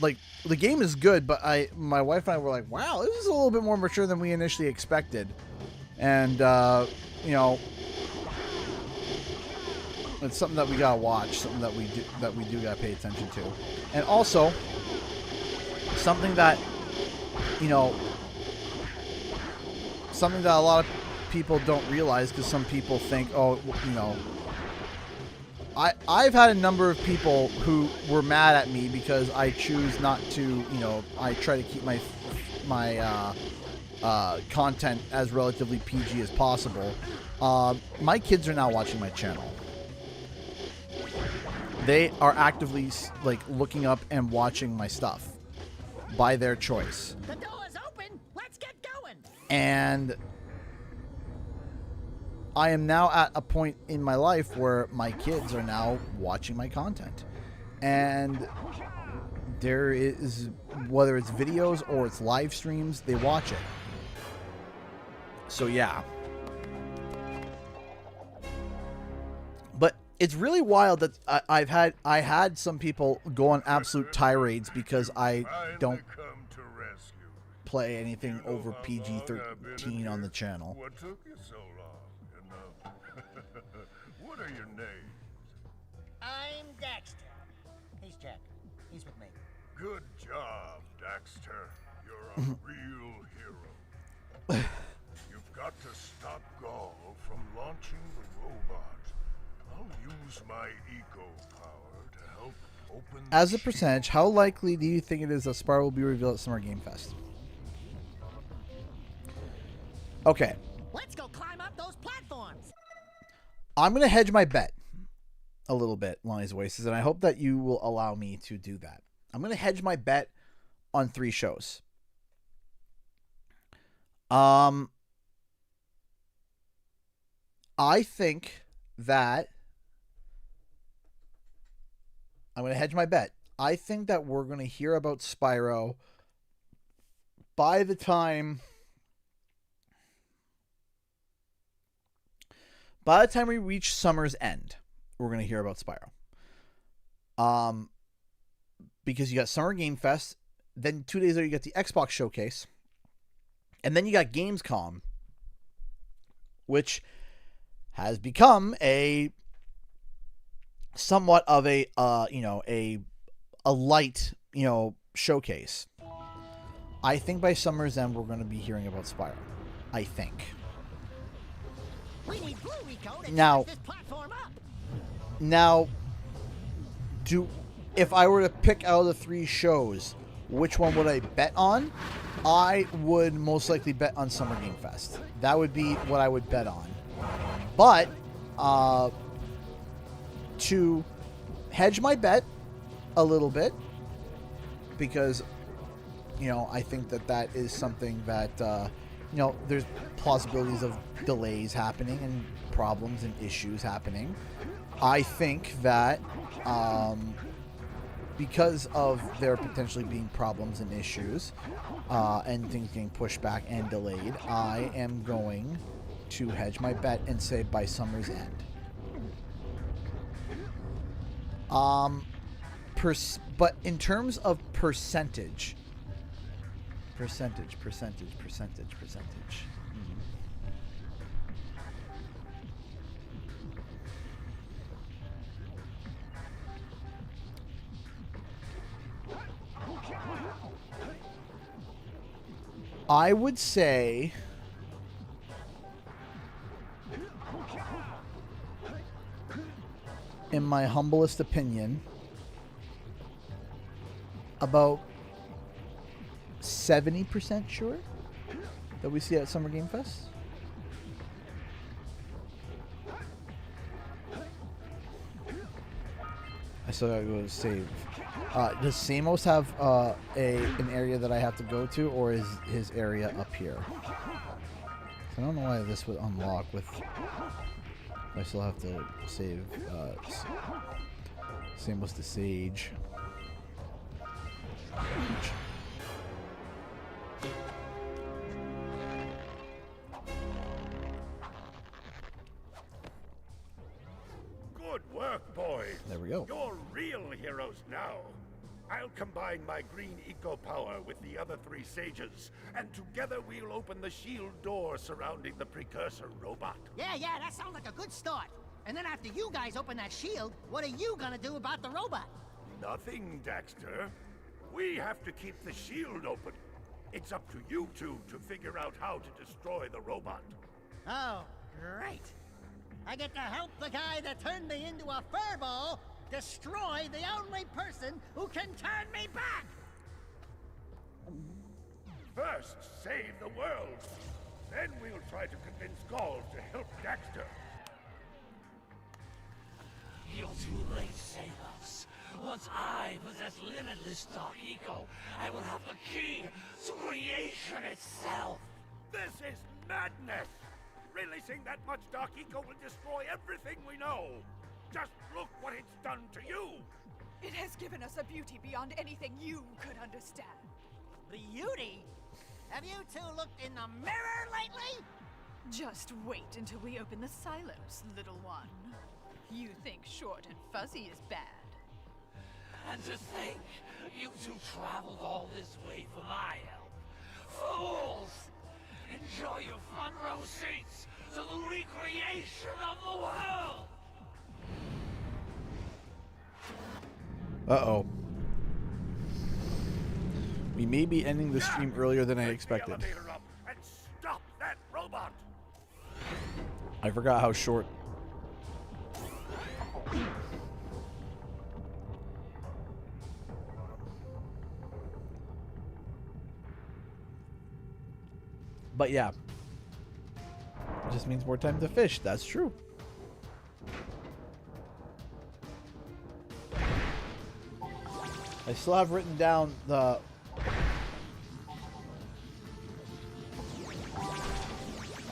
like, the game is good, but my wife and I were like, wow, this is a little bit more mature than we initially expected. And you know, it's something that we gotta watch, something that we do gotta pay attention to. And also something that, you know, something that a lot of people don't realize, because some people think, oh, you know, I've had a number of people who were mad at me because I choose not to, you know, I try to keep my content as relatively PG as possible. My kids are now watching my channel. They are actively like looking up and watching my stuff by their choice. The door is open. Let's get going. And I am now at a point in my life where my kids are now watching my content. And there is, whether it's videos or it's live streams, they watch it. So yeah. But it's really wild that I had some people go on absolute tirades because I don't play anything over PG-13 on the channel. What took you so long? What are your names? I'm Daxter. He's Jack. He's with me. Good job, Daxter. You're a real hero. You've got to stop Gaul from launching the robot. I'll use my eco power to help open. As a percentage, how likely do you think it is that Spyro will be revealed at Summer Game Fest? Okay. Let's go climb up those platforms. I'm going to hedge my bet a little bit, Lonnie's Voices, and I hope that you will allow me to do that. I'm going to hedge my bet on 3 shows. I think that I'm going to hedge my bet. I think that we're going to hear about Spyro by the time we reach summer's end. We're going to hear about Spyro. Because you got Summer Game Fest, then 2 days later you got the Xbox Showcase, and then you got Gamescom, which has become a somewhat of a light, showcase. I think by summer's end we're going to be hearing about Spyro. I think. We need Blue Rico to Now, this platform up. Now, if I were to pick out of the 3 shows, which one would I bet on? I would most likely bet on Summer Game Fest. That would be what I would bet on. But to hedge my bet a little bit, because I think that is something that there's plausibilities of delays happening and problems and issues happening. I think that because of there potentially being problems and issues and things getting pushed back and delayed, I am going to hedge my bet and say by summer's end. But in terms of percentage. I would say in my humblest opinion, about 70% sure that we see it at Summer Game Fest. I still gotta go to save. Does Samos have an area that I have to go to, or is his area up here? I don't know why this would unlock with. I still have to save. Samos the Sage. Good work, boys. There we go. You're real heroes now. I'll combine my green eco power with the other 3 sages, and together we'll open the shield door surrounding the precursor robot. Yeah, that sounds like a good start. And then after you guys open that shield, what are you gonna do about the robot? Nothing, Daxter. We have to keep the shield open. It's up to you 2 to figure out how to destroy the robot. Oh, great. I get to help the guy that turned me into a furball destroy the only person who can turn me back! First, save the world. Then we'll try to convince Gaul to help Daxter. You're too late, Salos. Once I possess limitless Dark Eco, I will have the key to creation itself. This is madness! Releasing that much Dark Eco will destroy everything we know. Just look what it's done to you. It has given us a beauty beyond anything you could understand. Beauty? Have you two looked in the mirror lately? Just wait until we open the silos, little one. You think short and fuzzy is bad. And to think, you two traveled all this way for my help. Fools! Enjoy your front row seats to the recreation of the world! Uh-oh. We may be ending the stream earlier than I Take expected. The elevator up and stop that robot! I forgot how short. But yeah. It just means more time to fish. That's true. I still have written down the...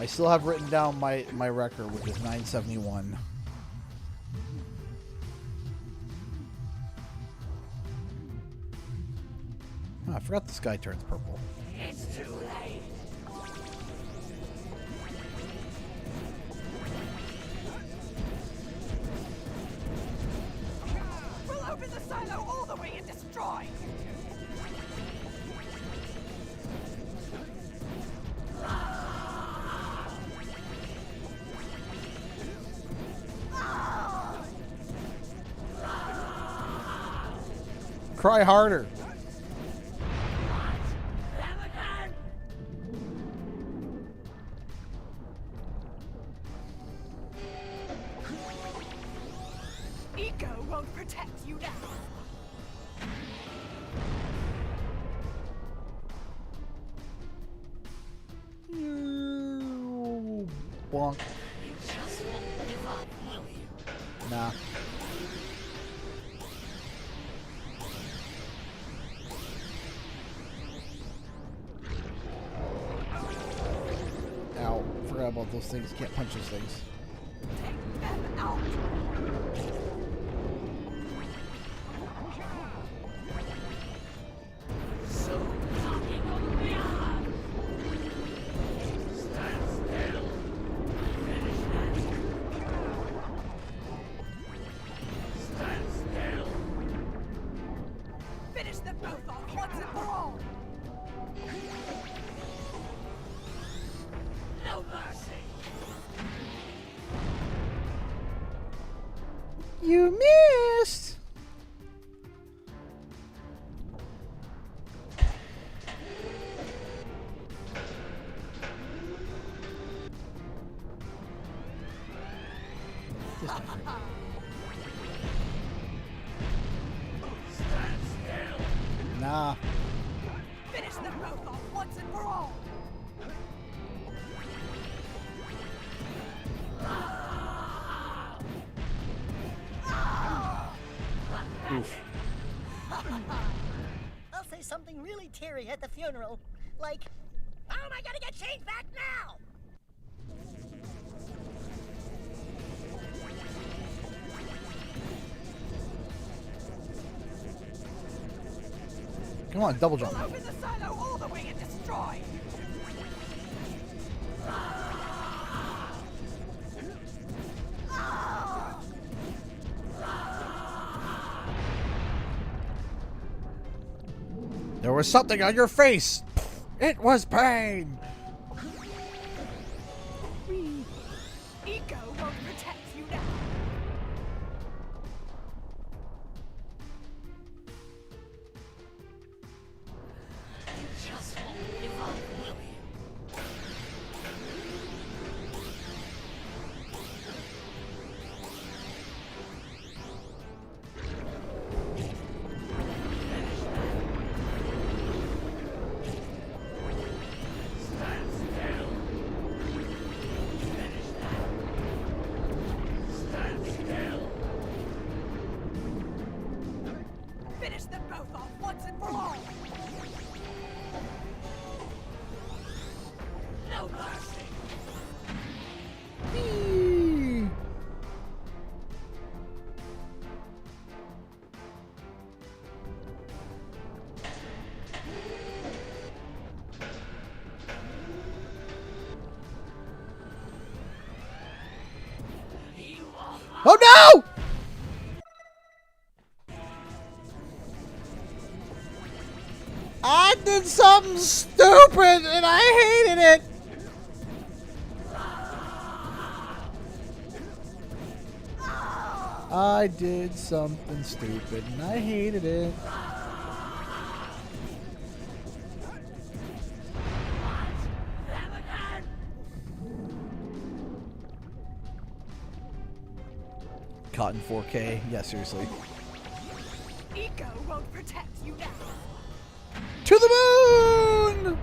I still have written down my record, which is 971. Oh, I forgot the sky turns purple. It's too late. We'll open the silo all the way and destroy! Cry harder. Eco won't protect you now. Bonk. You just won't give up, will you? Nah. Ow. Forgot about those things. Can't punch those things. Take them out! So knocking on the eye. Stand still. Finish that. Stand still. Finish them both off once and for all! No mercy. You missed. This time. Stand still. Nah. Finish them both off once and for all! Oof. I'll say something really teary at the funeral. Like, how am I gonna get change back now? Come on, double jump. We'll open the silo all the way and destroy! There was something on your face. It was pain. Eco won't protect you now. You just won't give up, will you? Finish them both off once and for all. No mercy. Whee! Oh no! I did something stupid and I hated it. I did something stupid and I hated it. Caught in 4K. Yeah, seriously. Eco won't protect you now. To the moon!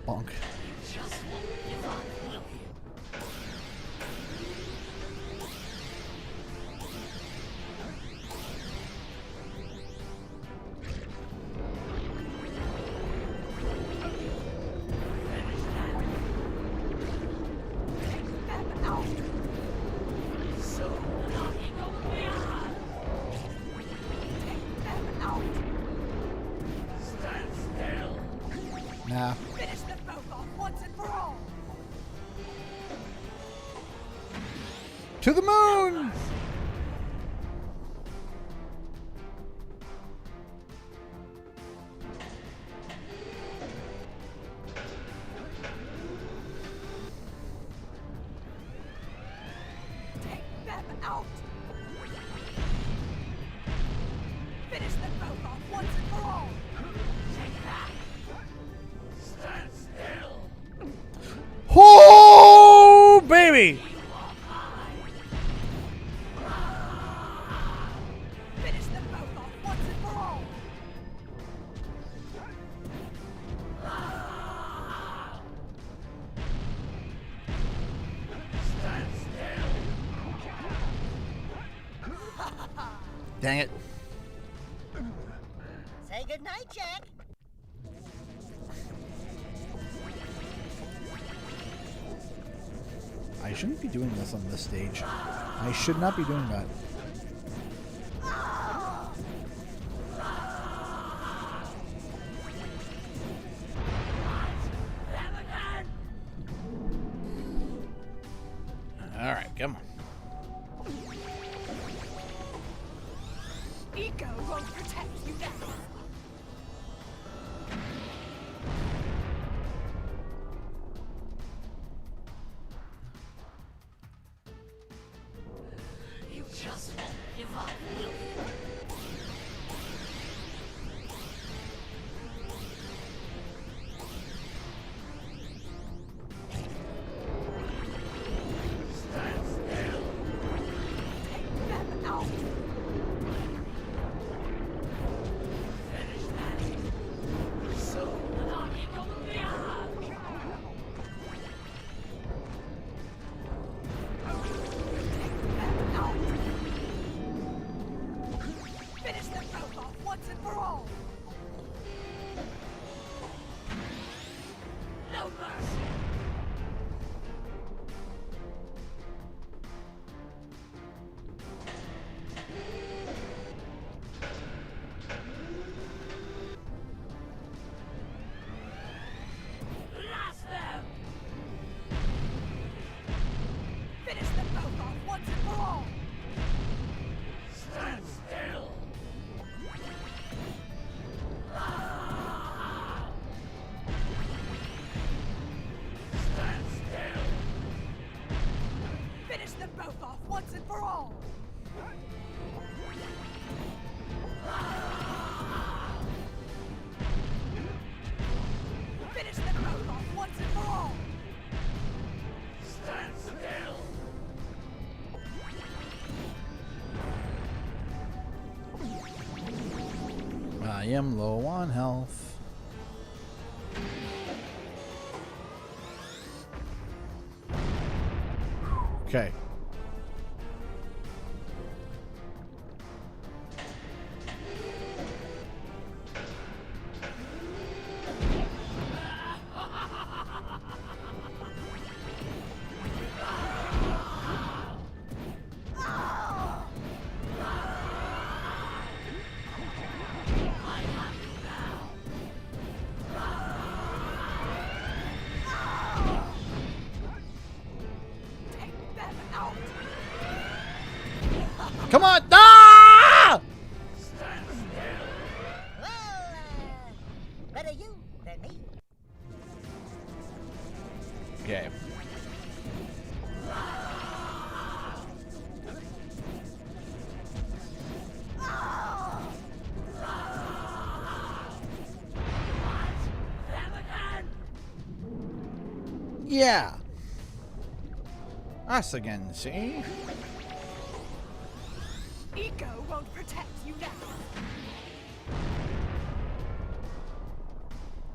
Bonk. Nah. Finish them both off once and for all. To the moon! Take them out. Finish them both off once and for all. Stand still. Oh, baby! Finish them both off once and for all. Stand still. Dang it. Say goodnight, Jack. I shouldn't be doing this on this stage. I should not be doing that. Alright, come on. Eco won't protect you now. You just won't give up, will you? Stand still. Take them out. Finish that. Soon, I'll be going beyond. Finish them both off once and for all. No mercy. Blast them. Finish them both off once and for all. Stand still. Stand still. Finish them both off once and for all. Finish them both off once and for all. Stand still. I am low on health. Okay. Come on! Ah! Well, better you than me. Okay. Yeah. Us again, see? Eco won't protect you now.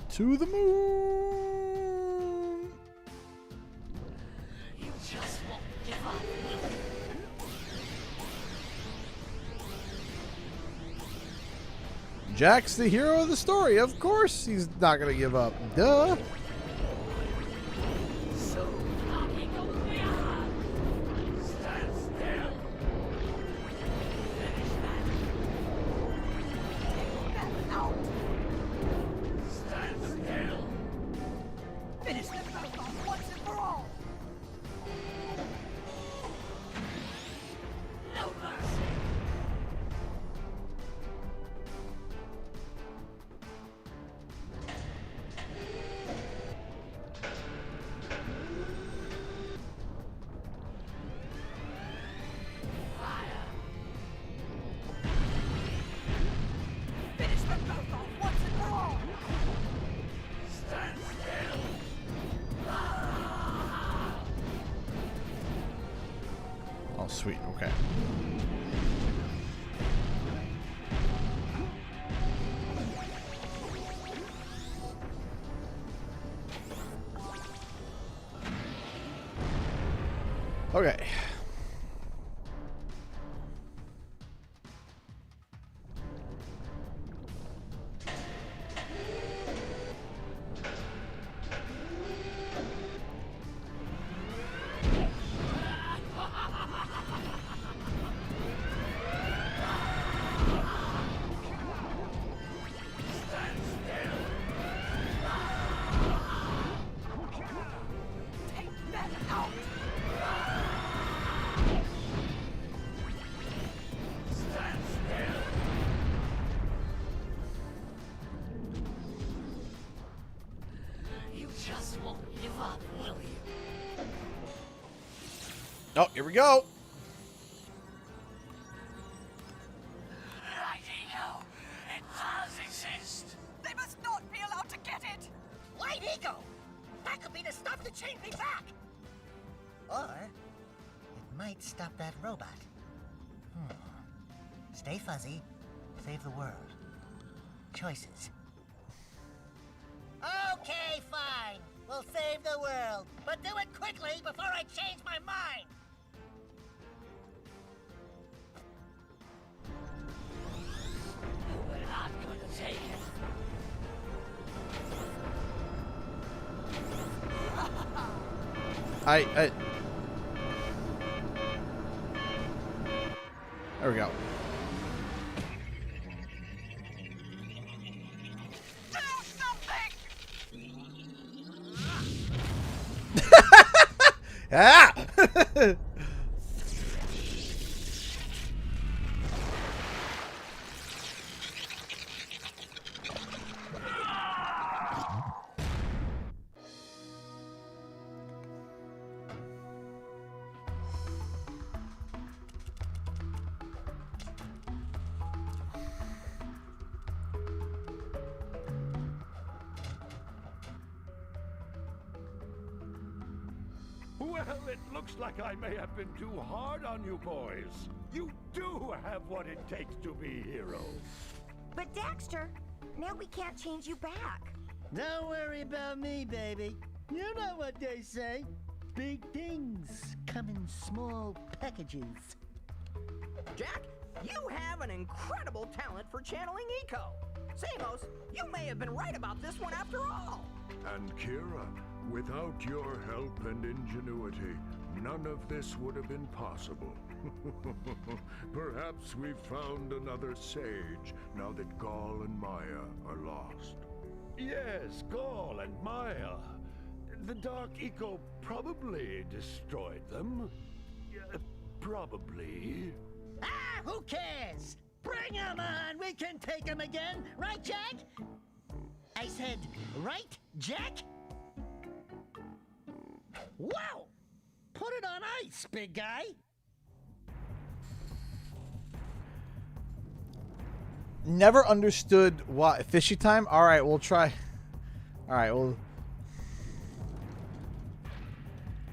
To the moon. You just won't give up. Jack's the hero of the story. Of course he's not going to give up. Duh. So fucking beyond. Stand still. Finish that. Out. Stand still. Finish them both off once and for all. No mercy. Finish them both off once and for all. Stand still. Oh, sweet. Okay. Okay. Take them out. Stand still. You just won't give up, will you? Oh, here we go. Right, Ego. It does exist. They must not be allowed to get it. Light ego! That could be the stuff to change me back! Or it might stop that robot. Stay fuzzy, save the world. Choices. Okay, fine. We'll save the world. But do it quickly before I change my mind! We're not going to take it. There we go. Do something. Ah! Well, it looks like I may have been too hard on you boys. You do have what it takes to be heroes. But Daxter, now we can't change you back. Don't worry about me, baby. You know what they say. Big things come in small packages. Jack, you have an incredible talent for channeling Eco. Samos, you may have been right about this one after all. And Kira, without your help and ingenuity, none of this would have been possible. Perhaps we've found another sage, now that Gaul and Maya are lost. Yes, Gaul and Maya. The Dark Eco probably destroyed them. Probably. Ah, who cares? Bring 'em on. We can take 'em again. Right, Jack? I said, right, Jack? Wow! Put it on ice, big guy. Never understood why. Fishy time? Alright, we'll try. Alright, well.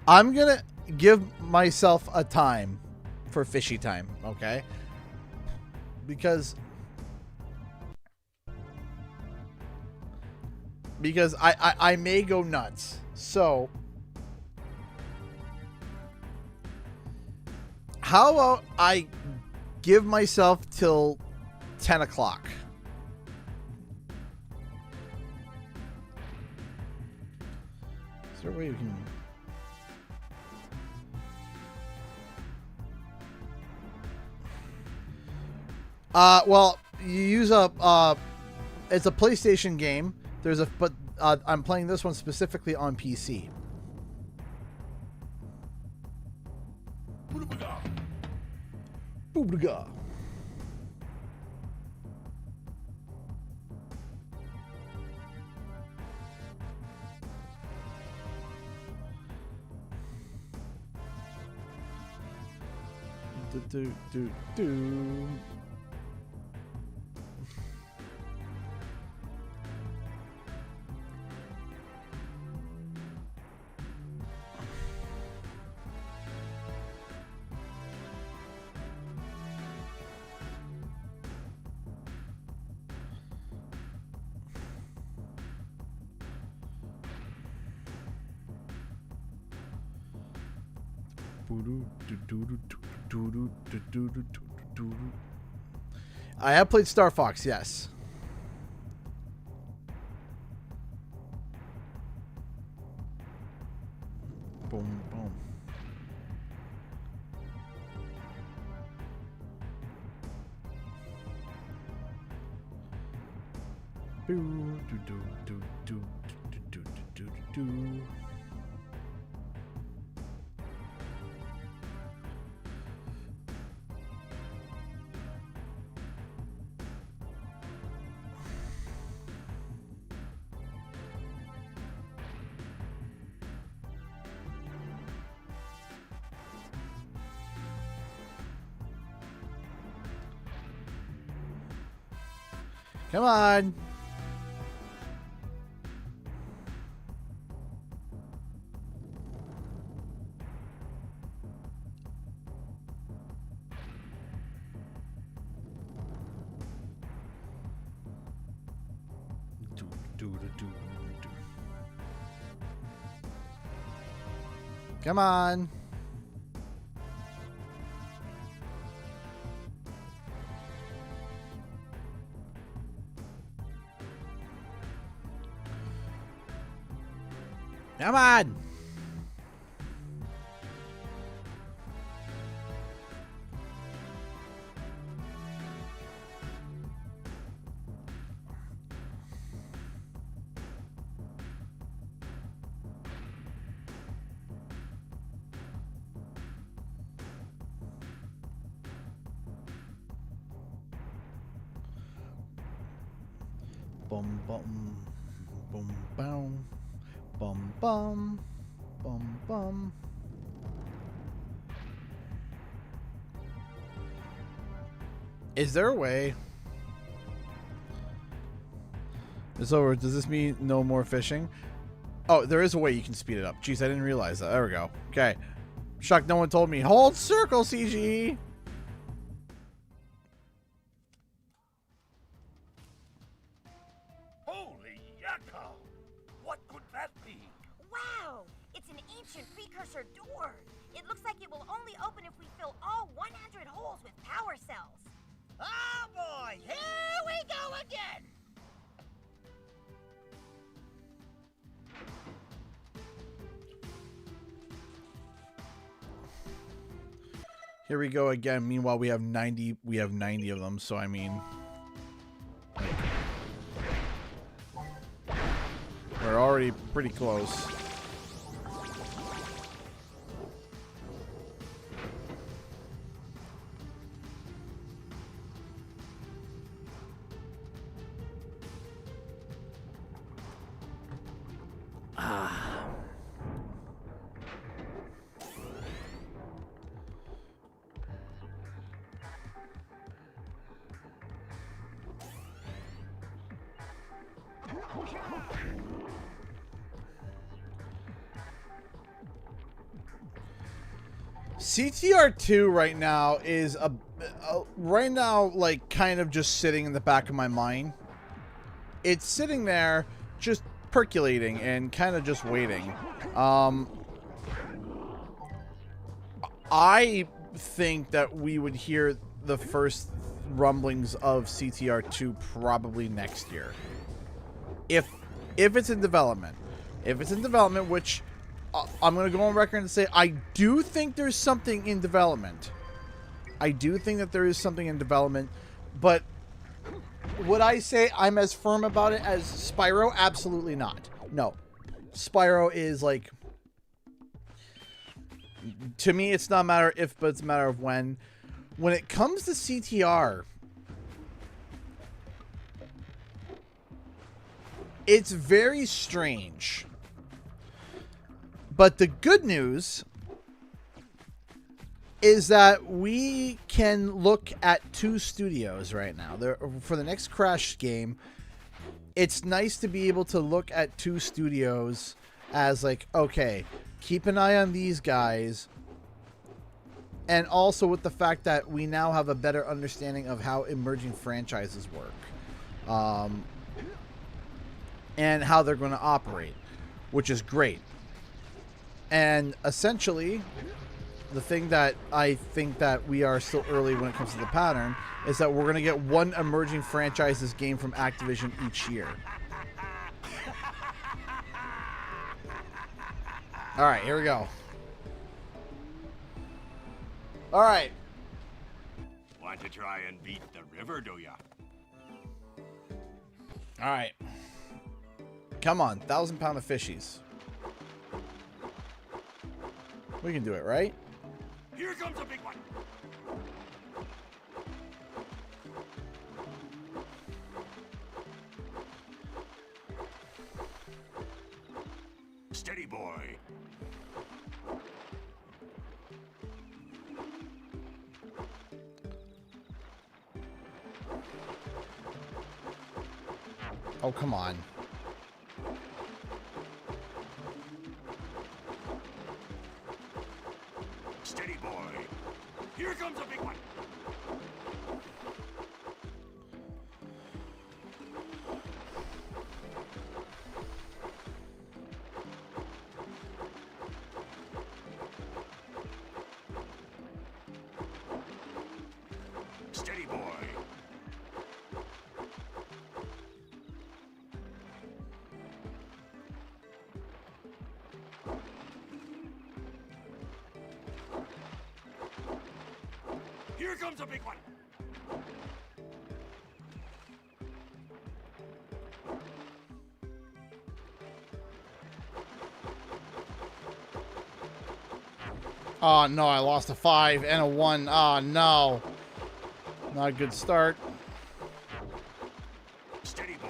I'm gonna give myself a time for fishy time, okay? Because I may go nuts. So how about I give myself till 10 o'clock? Is there a way you can... well, you use a, it's a PlayStation game. There's a, but I'm playing this one specifically on PC. Boobaga. Do. I have played Star Fox, yes. Boom, boom. Come on. Come on. Come on. Bum bum bum bum bum bum bum bum. Is there a way? So does this mean no more fishing? Oh, there is a way you can speed it up. Jeez, I didn't realize that. There we go. Okay. Shock, no one told me. Hold circle, CG. Holy yakka! What could that be? Wow! It's an ancient precursor door. It looks like it will only open if we fill all 100 holes with power cells. Oh boy, here we go again! Here we go again. Meanwhile, we have 90 of them, so I mean, we're already pretty close. CTR2 right now is right now, like, kind of just sitting in the back of my mind. It's sitting there just percolating and kind of just waiting. I think that we would hear the first rumblings of CTR2 probably next year. If it's in development. If it's in development, which I'm going to go on record and say I do think there's something in development. I do think that there is something in development, but would I say I'm as firm about it as Spyro? Absolutely not. No. Spyro is like, to me, it's not a matter of if, but it's a matter of when. When it comes to CTR, it's very strange. But the good news is that we can look at 2 studios right now. For the next Crash game, it's nice to be able to look at 2 studios as like, okay, keep an eye on these guys. And also with the fact that we now have a better understanding of how emerging franchises work. And how they're going to operate, which is great. And essentially, the thing that I think that we are still early when it comes to the pattern is that we're going to get 1 emerging franchises game from Activision each year. All right, here we go. All right. Want to try and beat the river, do ya? All right. Come on, 1,000 pound of fishies. We can do it, right? Here comes a big one. Steady, boy. Oh, come on. Steady, boy. Here comes a big one. Steady, boy. Here comes a big one. Oh, no, I lost a 5 and a 1. Oh, no. Not a good start. Steady, boy.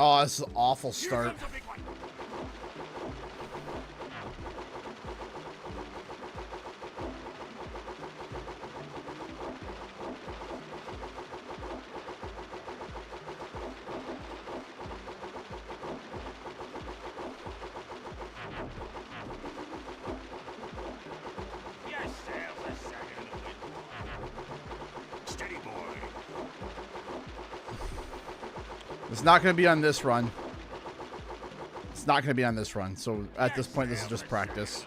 Oh, this is an awful start. Here comes a big one. Yes, sails a second of the wind. Steady, boy. It's not going to be on this run. It's not going to be on this run. So at this point, this is just practice.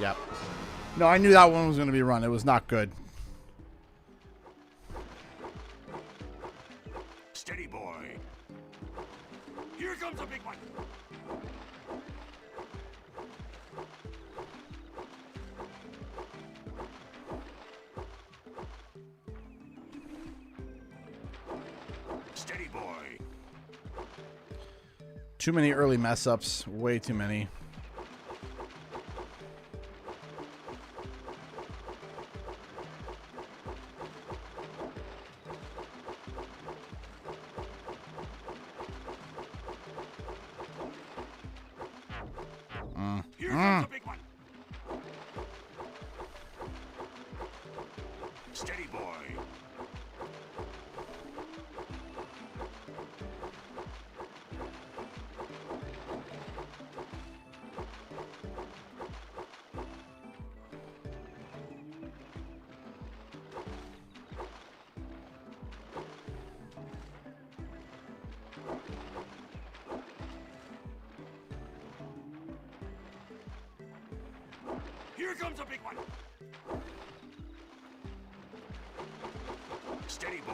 Yep. No, I knew that one was going to be run. It was not good. Steady, boy. Here comes a big one. Steady, boy. Too many early mess ups. Way too many. Here comes a big one. Steady, boy. Here comes a big one. Steady, boy.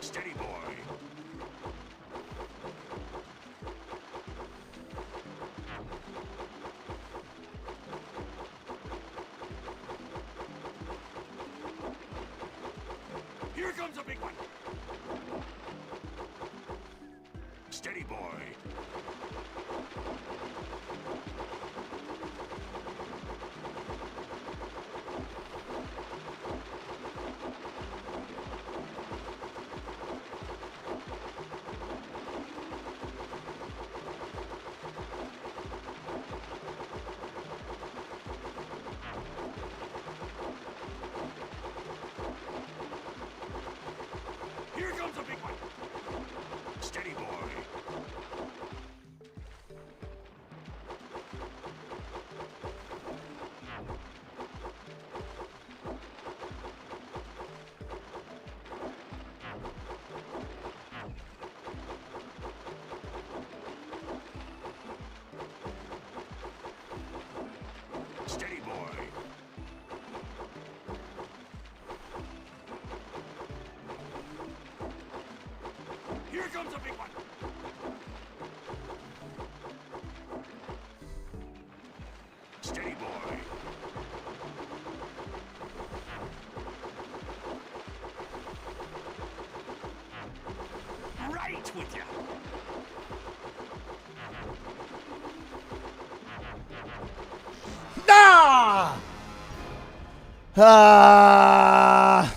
Steady, boy. Here comes a big one. Steady, boy. Here comes a big one. Steady, boy. Steady, boy. Here comes a big one. Steady, boy. Right with ya. Ah! Ah!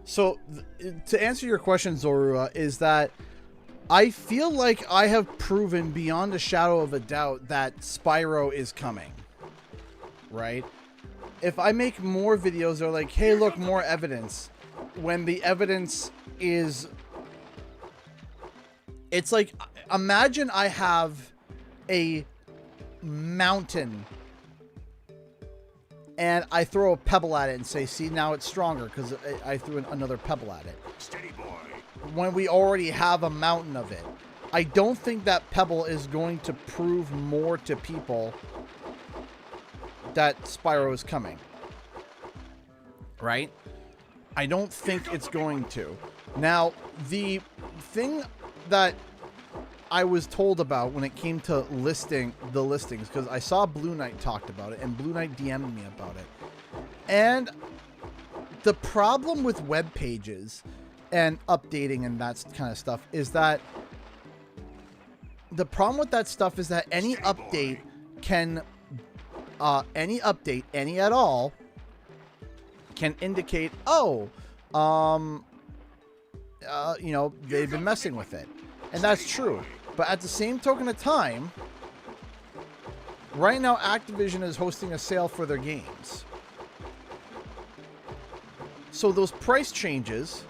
So, to answer your question, Zorua, is that I feel like I have proven beyond a shadow of a doubt that Spyro is coming. Right? If I make more videos that are like, hey, look, more evidence, when the evidence is... It's like, imagine I have a mountain and I throw a pebble at it and say, see, now it's stronger because I threw another pebble at it. Steady, boy. When we already have a mountain of it. I don't think that pebble is going to prove more to people that Spyro is coming. Right? I don't think it's going to. Now, the thing that I was told about when it came to listing the listings, because I saw Blue Knight talked about it, and Blue Knight DM'd me about it. And the problem with web pages and updating and that kind of stuff is that the problem with that stuff is that any update can any update, any at all, can indicate, oh, you know, they've been messing with it. And that's true. But at the same token of time, right now Activision is hosting a sale for their games. So those price changes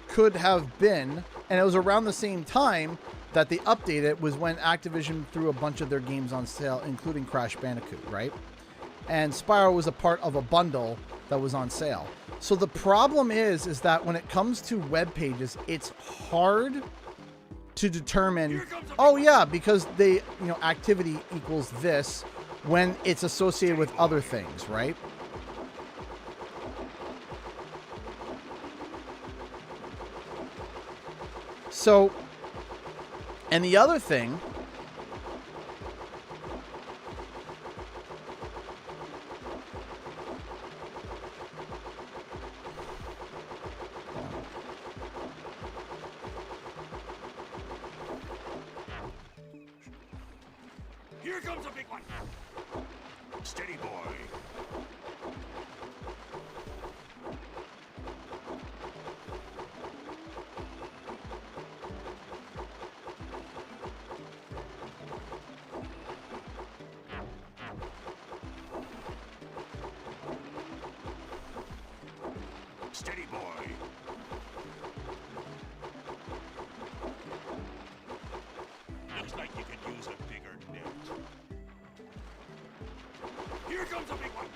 could have been, and it was around the same time that they updated, was when Activision threw a bunch of their games on sale, including Crash Bandicoot, right? And Spyro was a part of a bundle that was on sale. So the problem is that when it comes to web pages, it's hard to determine, oh yeah, because they, you know, activity equals this when it's associated with other things, right? So, and the other thing Here comes a big one. Steady, boy. Steady, boy. Looks like you could use a bigger net. Here comes a big one.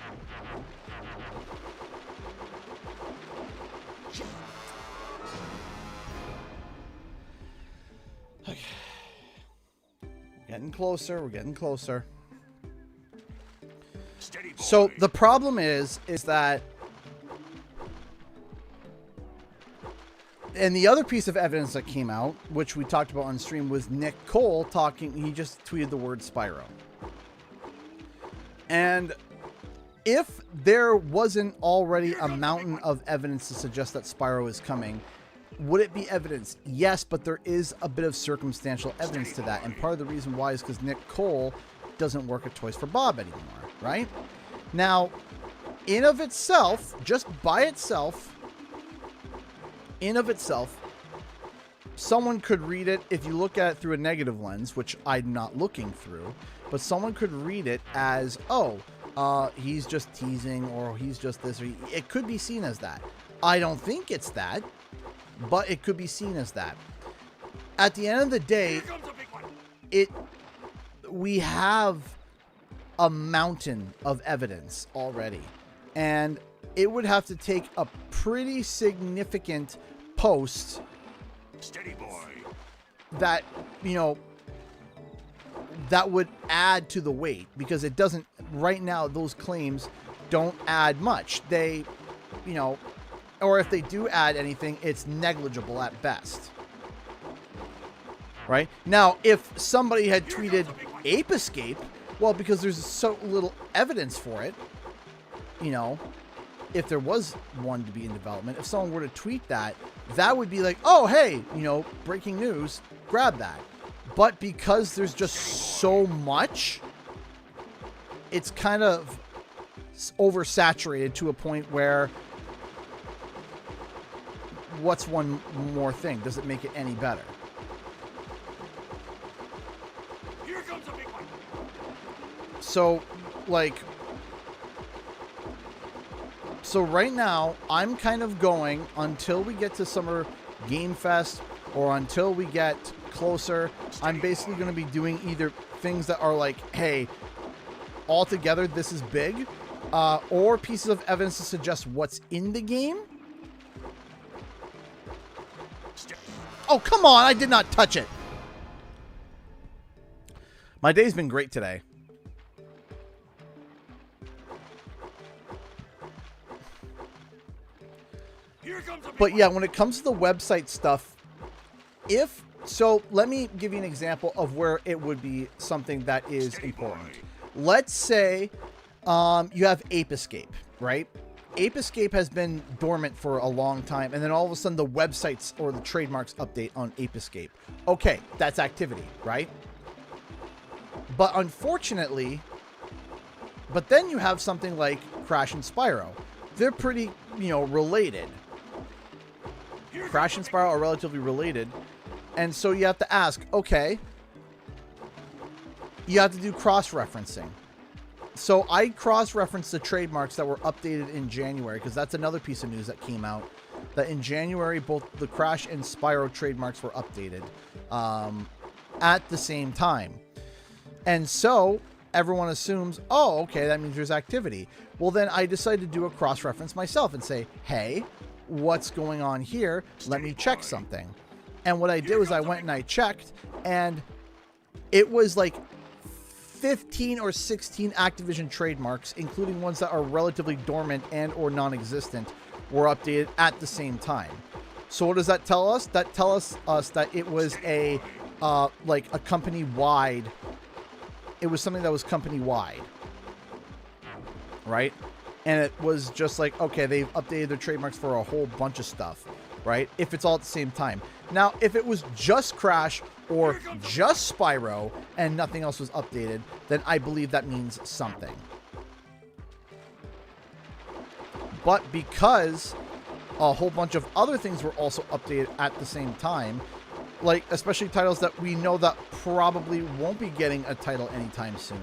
Okay. Getting closer. We're getting closer. Steady, boy. So the problem is that, and the other piece of evidence that came out, which we talked about on stream, was Nick Cole talking. He just tweeted the word Spyro. And if there wasn't already a mountain of evidence to suggest that Spyro is coming, would it be evidence? Yes, but there is a bit of circumstantial evidence to that. And part of the reason why is because Nick Cole doesn't work at Toys for Bob anymore, right? Now, in of itself, just by itself, someone could read it, if you look at it through a negative lens, which I'm not looking through, but someone could read it as, oh, he's just teasing, or he's just this, or it could be seen as that. I don't think it's that, but it could be seen as that. At the end of the day, we have a mountain of evidence already, and it would have to take a pretty significant post Steady, boy. that, you know, that would add to the weight, because it doesn't right now. Those claims don't add much. They, you know, or if they do add anything, it's negligible at best. Right? Now, if somebody had tweeted Ape Escape, well, because there's so little evidence for it, you know, if there was one to be in development, if someone were to tweet that, that would be like, oh, hey, you know, breaking news, grab that. But because there's just so much, it's kind of oversaturated to a point where what's one more thing? Does it make it any better? Here comes a big one. So, like, so right now, I'm kind of going until we get to Summer Game Fest, or until we get closer. I'm basically going to be doing either things that are like, hey, altogether this is big, or pieces of evidence to suggest what's in the game. Oh, come on, I did not touch it. My day's been great today. But yeah, when it comes to the website stuff, so let me give you an example of where it would be something that is important. Let's say you have Ape Escape, right? Ape Escape has been dormant for a long time, and then all of a sudden the websites or the trademarks update on Ape Escape. Okay, that's activity, right? But unfortunately, but then you have something like Crash and Spyro. They're pretty, you know, related. Crash and Spyro are relatively related. And so you have to ask, okay, you have to do cross-referencing. So I cross-referenced the trademarks that were updated in January, because that's another piece of news that came out, that in January, both the Crash and Spyro trademarks were updated at the same time. And so everyone assumes, oh, okay, that means there's activity. Well, then I decided to do a cross-reference myself and say, hey, what's going on here? Let me check something. And what I did was I went and I checked, and it was like 15 or 16 Activision trademarks, including ones that are relatively dormant and or non-existent, were updated at the same time. So what does that tell us? That tells us that it was a like a company-wide. It was something that was company-wide, right? And it was just like, okay, they've updated their trademarks for a whole bunch of stuff. right? If it's all at the same time. Now, if it was just Crash or just Spyro and nothing else was updated, then I believe that means something. But because a whole bunch of other things were also updated at the same time, like especially titles that we know that probably won't be getting a title anytime soon.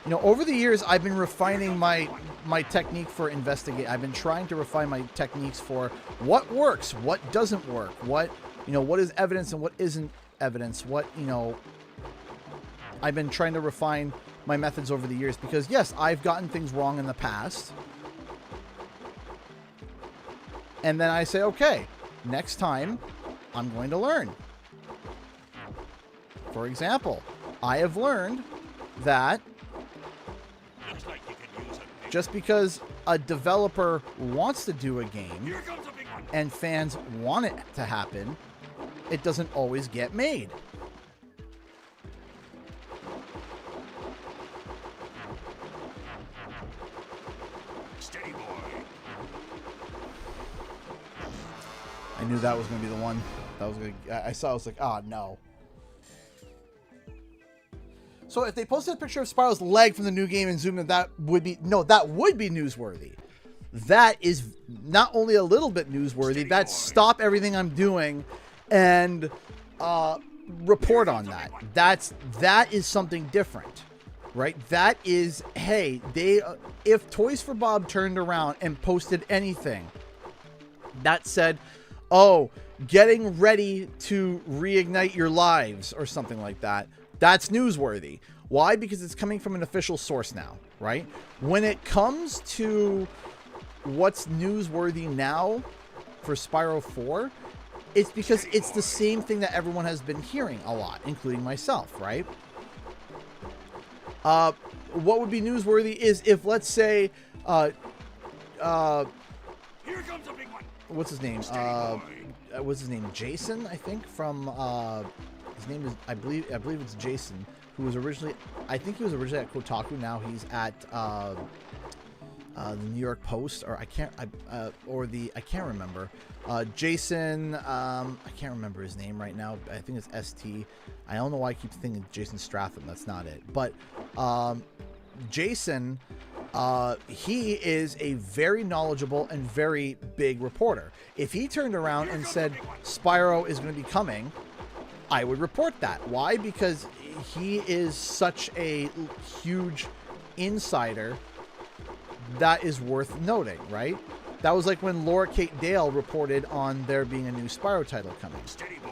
You know, over the years, I've been refining my technique for investigate. I've been trying to refine my techniques for what works, what doesn't work, what is evidence and what isn't evidence. I've been trying to refine my methods over the years because, yes, I've gotten things wrong in the past. And then I say, okay, next time I'm going to learn. For example, I have learned that just because a developer wants to do a game and fans want it to happen, it doesn't always get made. Steady boy. I knew that was going to be the one. I was like, oh no. So if they posted a picture of Spyro's leg from the new game and zoomed in, that would be newsworthy. That is not only a little bit newsworthy, that's stop everything I'm doing and report on that. That is something different, right? That is, hey, if Toys for Bob turned around and posted anything that said, oh, getting ready to reignite your lives or something like that, that's newsworthy. Why? Because it's coming from an official source now, right? When it comes to what's newsworthy now for Spyro 4, it's because it's the same thing that everyone has been hearing a lot, including myself, right? What would be newsworthy is if, let's say, Here comes a big one. what's his name? Jason, I think, from his name is, I believe it's Jason, who was originally, I think he was originally at Kotaku. Now he's at the New York Post, or I can't remember. Jason, I can't remember his name right now. I think it's ST. I don't know why I keep thinking Jason Stratham. That's not it. But Jason, he is a very knowledgeable and very big reporter. If he turned around and said Spyro is going to be coming, I would report that. Why? Because he is such a huge insider that is worth noting, right? That was like when Laura Kate Dale reported on there being a new Spyro title coming. Steady boy.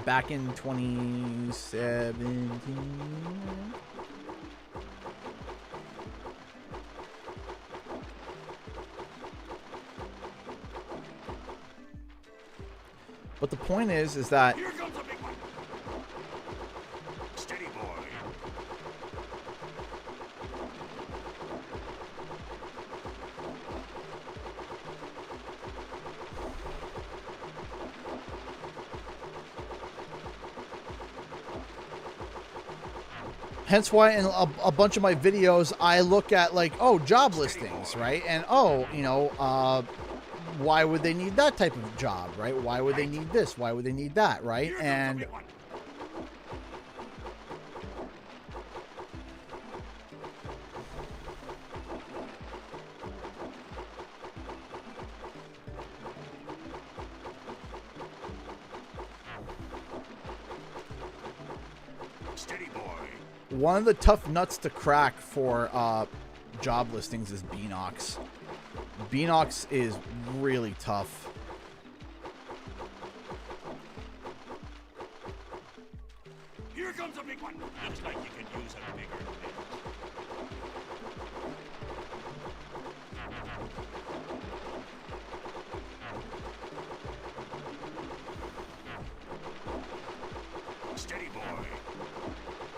Back in 2017. But the point is that Here comes a big one. Steady boy. hence why in a bunch of my videos I look at like, oh, job listings, right? And why would they need that type of job, right? Why would they need this? Why would they need that, right? And Steady boy. one of the tough nuts to crack for job listings is Beanox. Beanox is really tough. Here comes a big one. Looks like you could use a bigger fish. Steady boy.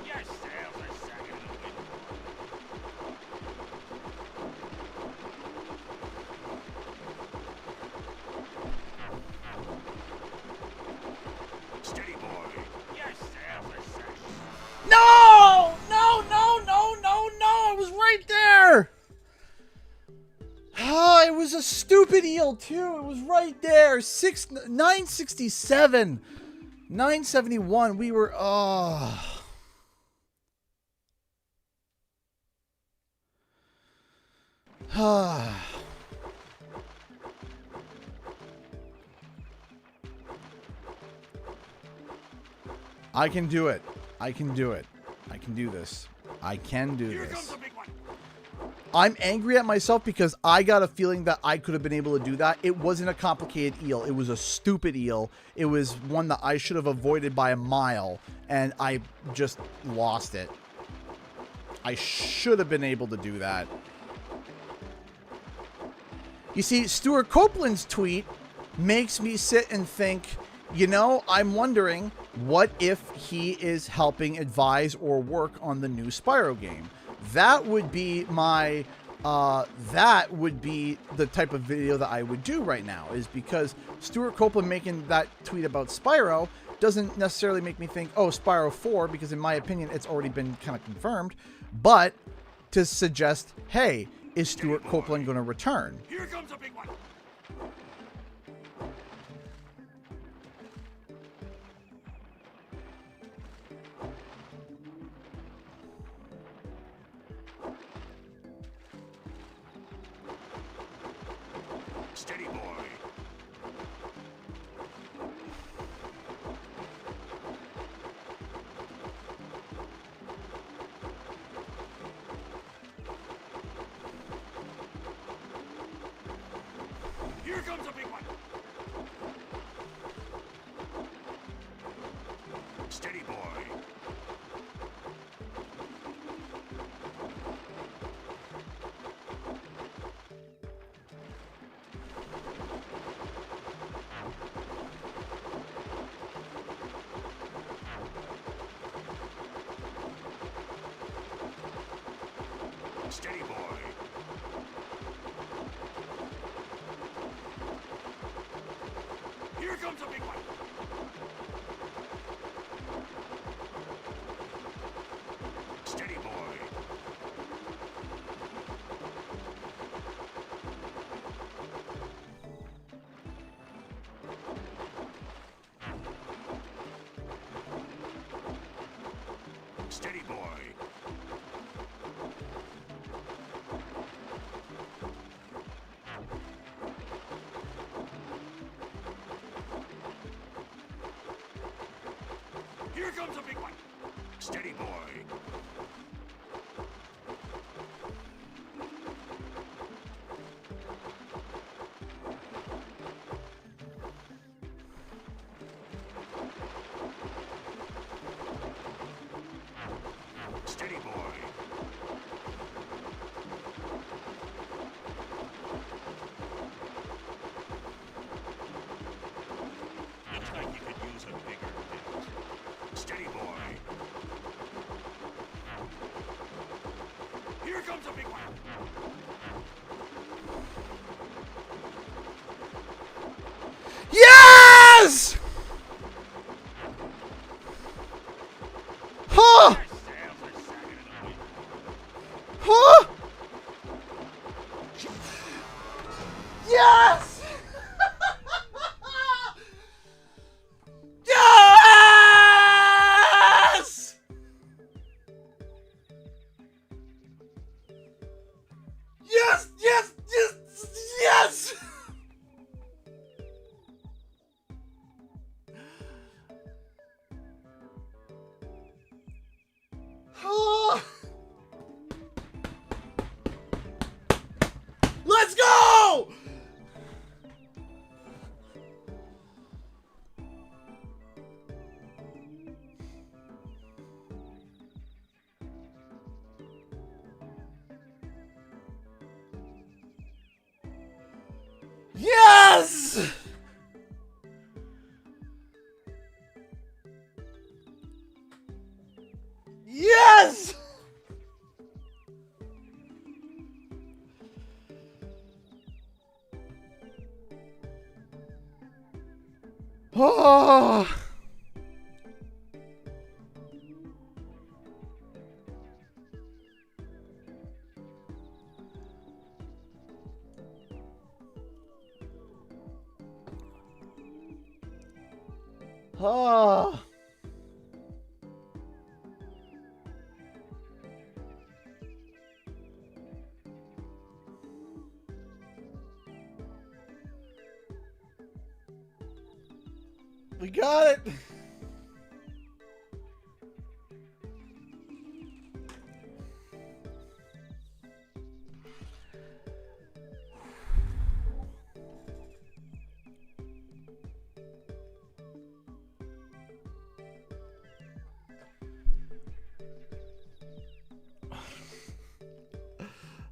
Your sails are sagging in the wind. Steady boy. Your sails are sagging. was a stupid eel too. It was right there. 967. 971. We were I can do it. I can do it. I can do this. I can do this. I'm angry at myself because I got a feeling that I could have been able to do that. It wasn't a complicated eel. It was a stupid eel. It was one that I should have avoided by a mile, and I just lost it. I should have been able to do that. You see, Stuart Copeland's tweet makes me sit and think, you know, I'm wondering, what if he is helping advise or work on the new Spyro game? That would be my, that would be the type of video that I would do right now, is because Stuart Copeland making that tweet about Spyro doesn't necessarily make me think, oh, Spyro 4, because in my opinion, it's already been kind of confirmed, but to suggest, hey, is Stuart Copeland going to return? Here comes a big one. Steady, boy. Here comes a big one. Steady, boy. Steady, boy. Here comes a big one. Steady, boy. Steady, boy. Here comes a big one. Steady, boy. Steady, boy. Looks like you could use a bigger net. Steady, boy. Here comes a big one. Yes! Huh! Sails are sagging in the wind. Huh? Yes! Yes! Yes! Yes! Yes! Yes! Oh. Let's go! Yes! Yes! Oh! Oh. We got it.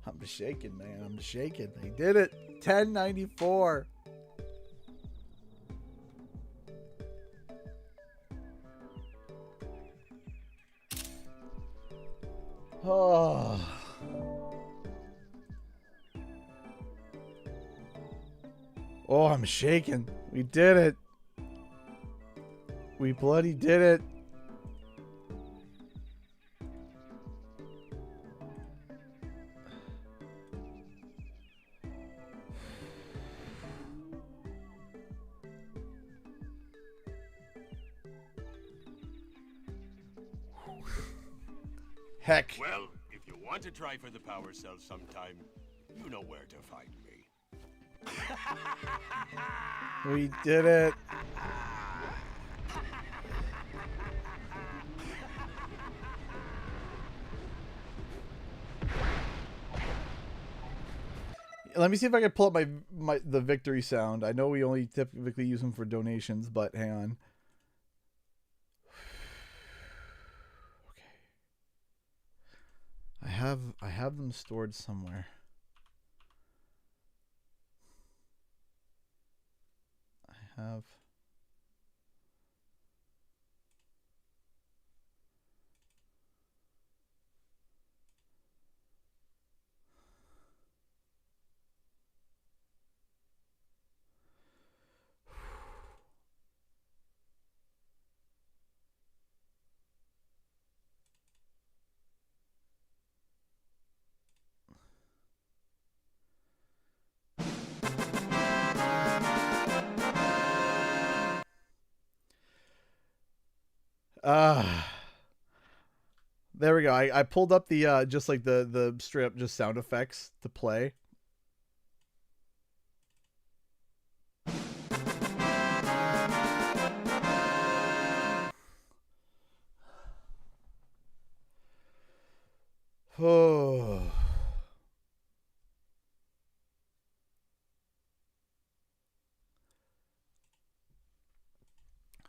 I'm shaking, man. I'm shaking. They did it. 1094. Oh. Oh, I'm shaking. We did it. We bloody did it. Heck. Well, if you want to try for the power cell sometime, you know where to find me. We did it. Let me see if I can pull up the victory sound. I know we only typically use them for donations, but hang on. Okay. I have them stored somewhere. I have. There we go. I pulled up the just like the strip, just sound effects to play. Oh.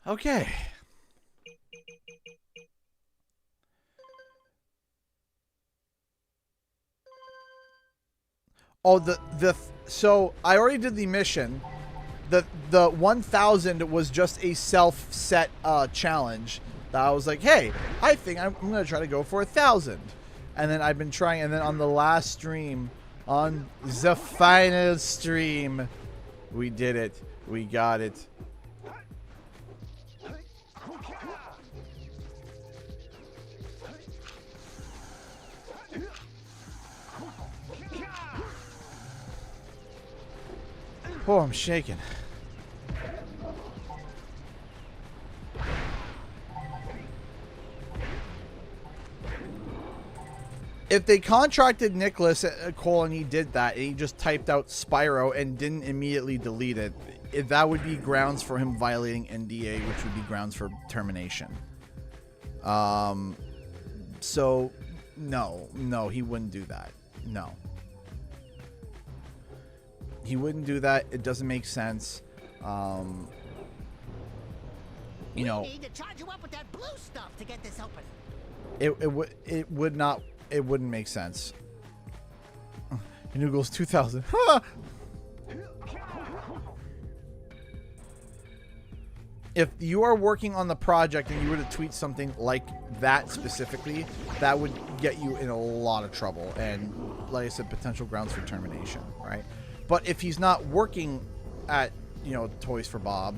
Okay. Oh, so I already did the mission. The 1000 was just a self-set challenge that I was like, hey, I think I'm gonna try to go for 1000, and then I've been trying, and then on the last stream, on the final stream, we did it. We got it. Oh, I'm shaking. If they contracted Nicholas at Cole and he did that, and he just typed out Spyro and didn't immediately delete it, that would be grounds for him violating NDA, which would be grounds for termination. So, no, he wouldn't do that. No. He wouldn't do that. It doesn't make sense. You know, we need to charge you up with that blue stuff to get this open. It wouldn't make sense. And who goes 2000? If you are working on the project and you were to tweet something like that specifically, that would get you in a lot of trouble, and like I said, potential grounds for termination, right? But if he's not working at, you know, Toys for Bob,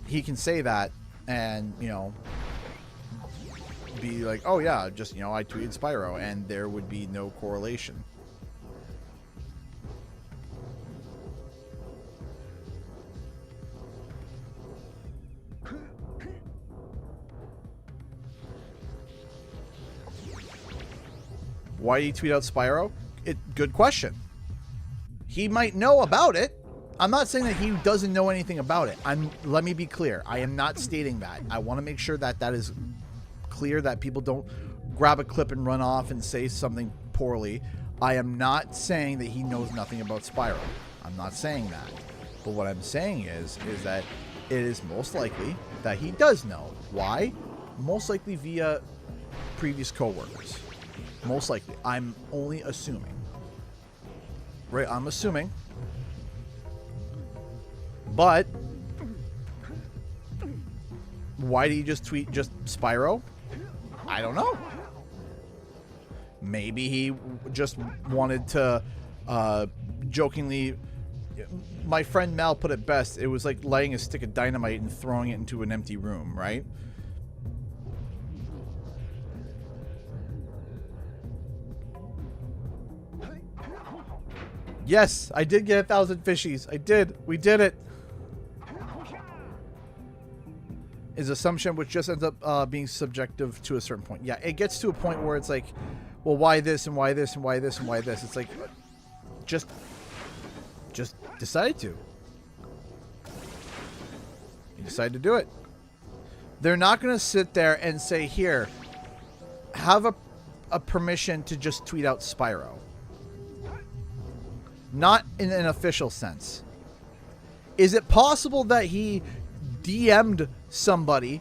he can say that and, you know, be like, oh yeah, just, you know, I tweeted Spyro, and there would be no correlation. Why did he tweet out Spyro? Good question. He might know about it. I'm not saying that he doesn't know anything about it. Let me be clear. I am not stating that. I want to make sure that that is clear, that people don't grab a clip and run off and say something poorly. I am not saying that he knows nothing about Spyro. I'm not saying that. But what I'm saying is that it is most likely that he does know. Why? Most likely via previous coworkers. Most likely. I'm only assuming. Right? I'm assuming. But why did he just tweet just Spyro? I don't know. Maybe he just wanted to jokingly... My friend Mal put it best. It was like lighting a stick of dynamite and throwing it into an empty room, right? Yes, I did get 1,000 fishies. I did. We did it. Is assumption which just ends up being subjective to a certain point. Yeah, it gets to a point where it's like, well, why this and why this and why this and why this? It's like, just decide to. You decide to do it. They're not going to sit there and say, here, have a permission to just tweet out Spyro. Not in an official sense. Is it possible that he DM'd somebody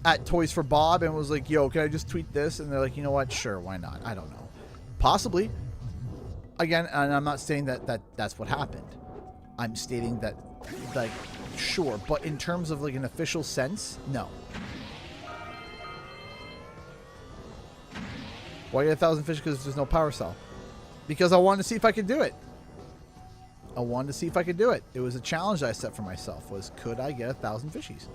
at Toys for Bob and was like, yo, can I just tweet this? And they're like, you know what? Sure, why not? I don't know. Possibly. Again, and I'm not saying that's what happened. I'm stating that, like, sure. But in terms of, like, an official sense, no. Why get 1,000 fish? Because there's no power cell. Because I wanted to see if I could do it. I wanted to see if I could do it. It was a challenge I set for myself. Was, could I get 1,000 fishies?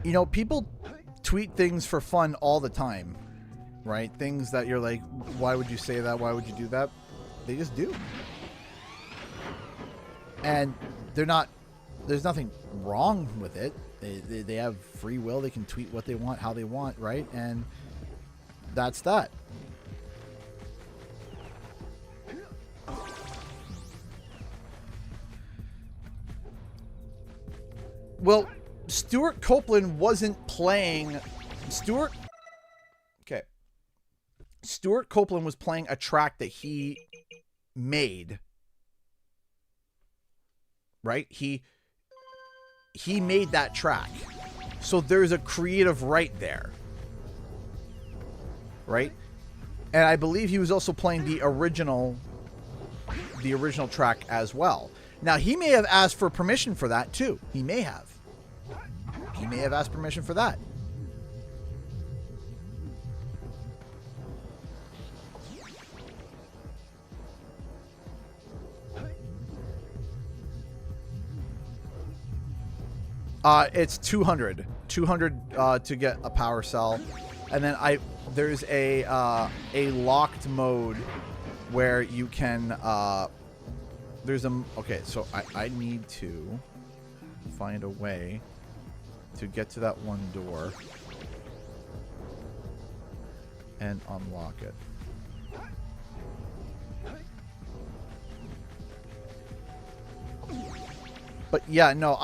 You know, people tweet things for fun all the time, right? Things that you're like, why would you say that? Why would you do that? They just do. And they're not, there's nothing wrong with it. They have free will. They can tweet what they want, how they want, right? And that's that. Well, Stuart Copeland wasn't playing... Stuart Copeland was playing a track that he made. Right? He made that track. So there's a creative right there. Right? And I believe he was also playing the original track as well. Now, he may have asked for permission for that too. He may have. He may have asked permission for that. It's 200 to get a power cell, and then there's a locked mode where you can okay, so I need to find a way to get to that one door and unlock it. But yeah, no,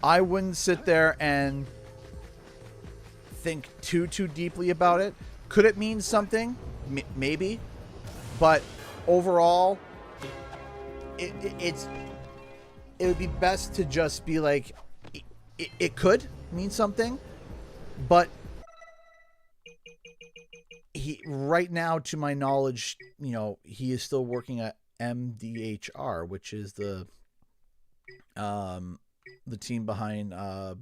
I wouldn't sit there and think too deeply about it. Could it mean something? Maybe. But overall, it would be best to just be like, it could mean something, but right now, to my knowledge, you know, he is still working at MDHR, which is the team behind the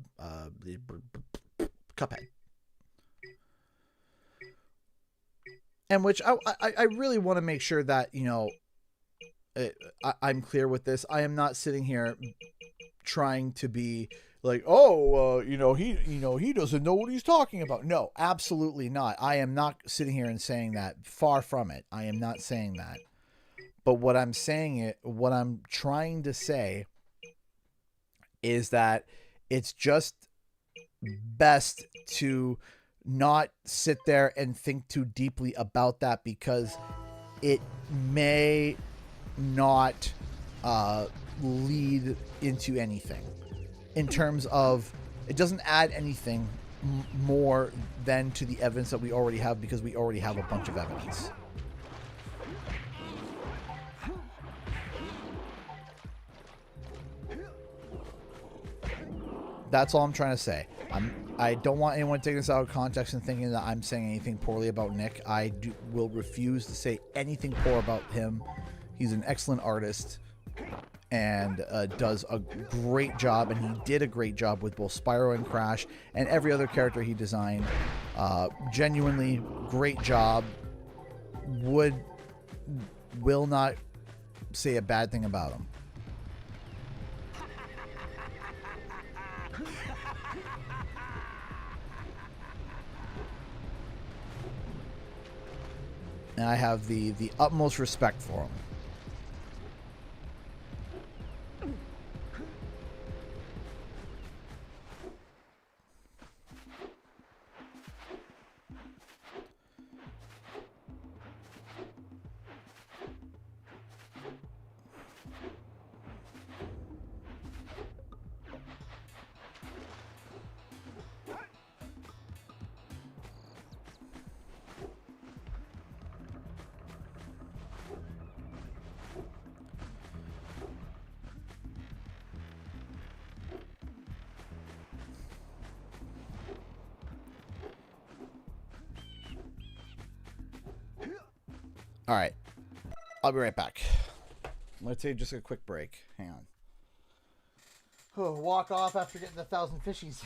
Cuphead. And which I really want to make sure that, you know, I'm clear with this. I am not sitting here trying to be like, oh, he doesn't know what he's talking about. No, absolutely not. I am not sitting here and saying that. Far from it. I am not saying that. But what I'm trying to say is that it's just best to not sit there and think too deeply about that, because it may not lead into anything in terms of, it doesn't add anything more than to the evidence that we already have, because we already have a bunch of evidence. That's all I'm trying to say. I don't want anyone to take this out of context and thinking that I'm saying anything poorly about Nick. I will refuse to say anything poor about him. He's an excellent artist and does a great job, and he did a great job with both Spyro and Crash and every other character he designed. Genuinely great job. Will not say a bad thing about him. And I have the utmost respect for him. All right, I'll be right back. Let's take just a quick break. Hang on. Oh, walk off after getting 1,000 fishies.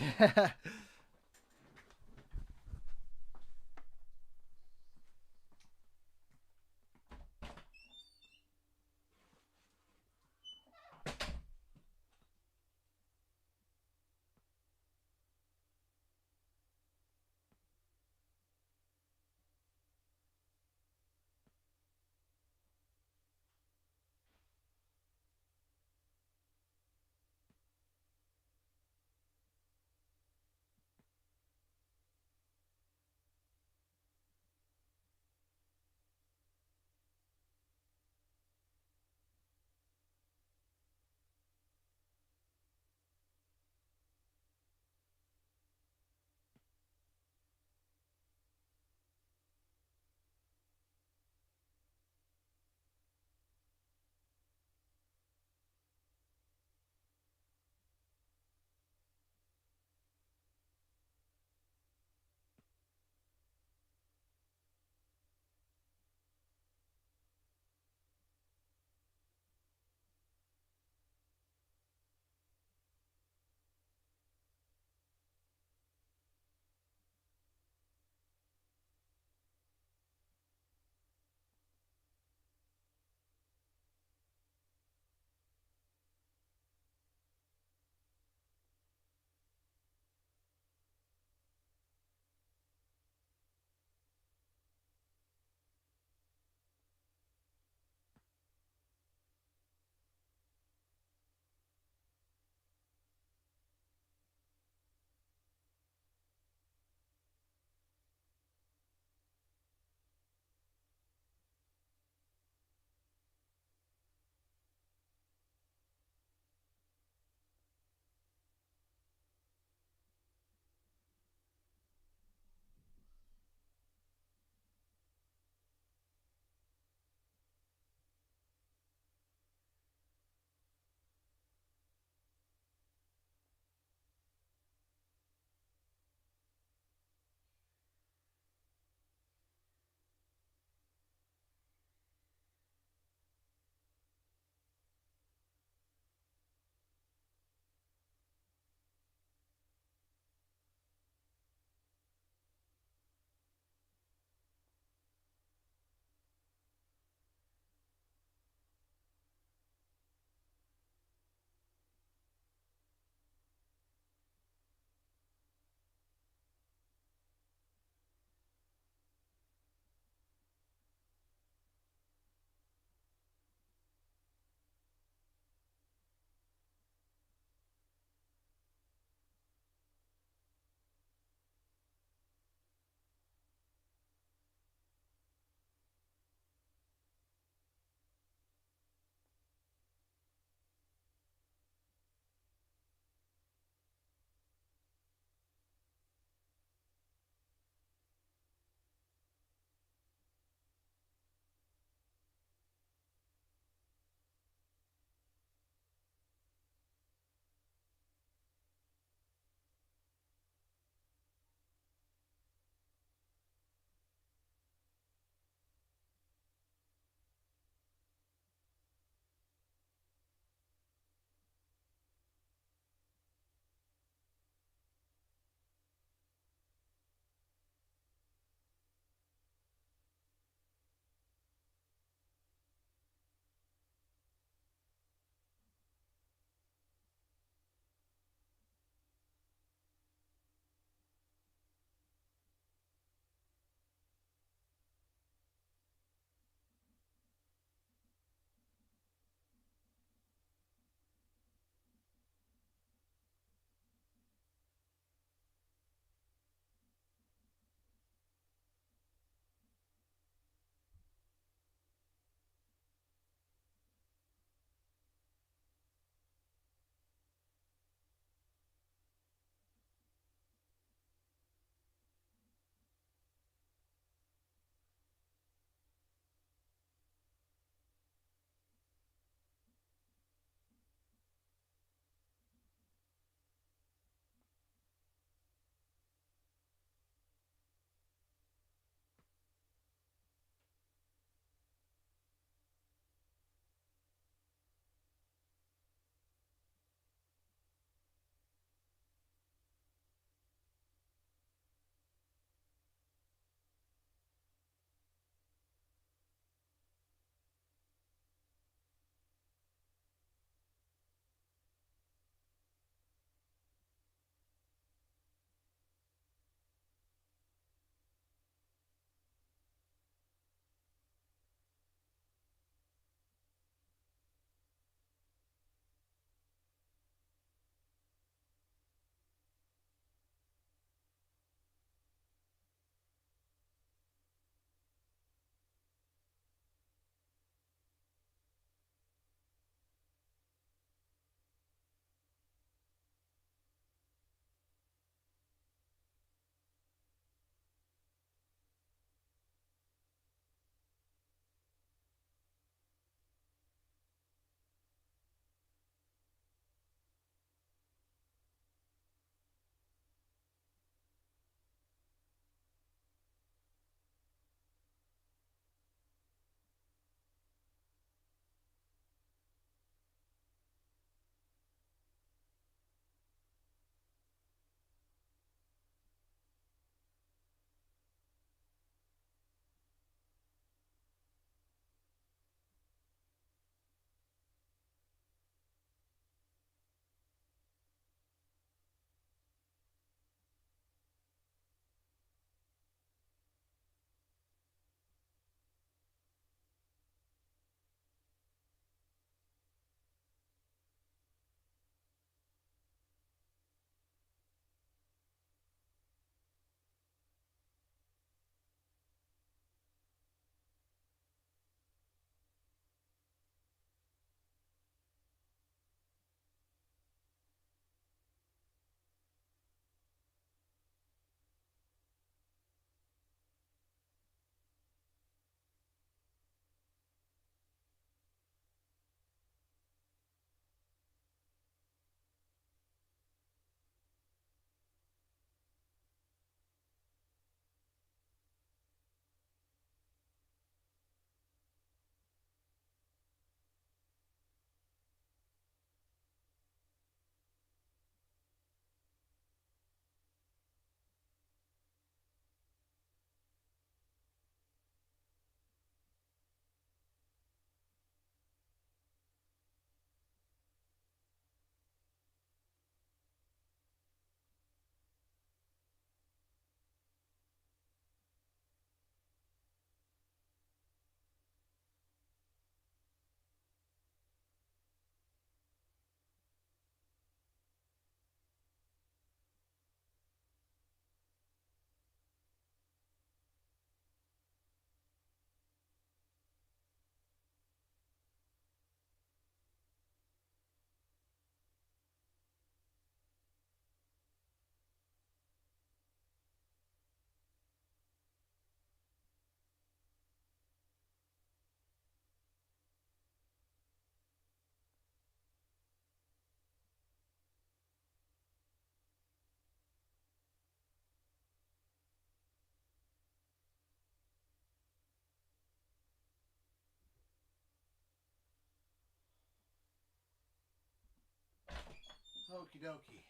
Okie dokie.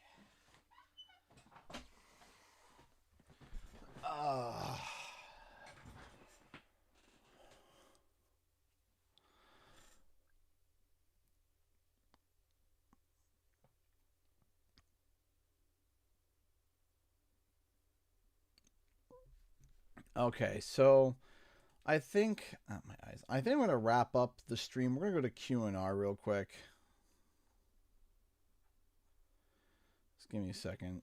Okay, so I think my eyes. I think I'm gonna wrap up the stream. We're gonna go to Q&R real quick. Just give me a second.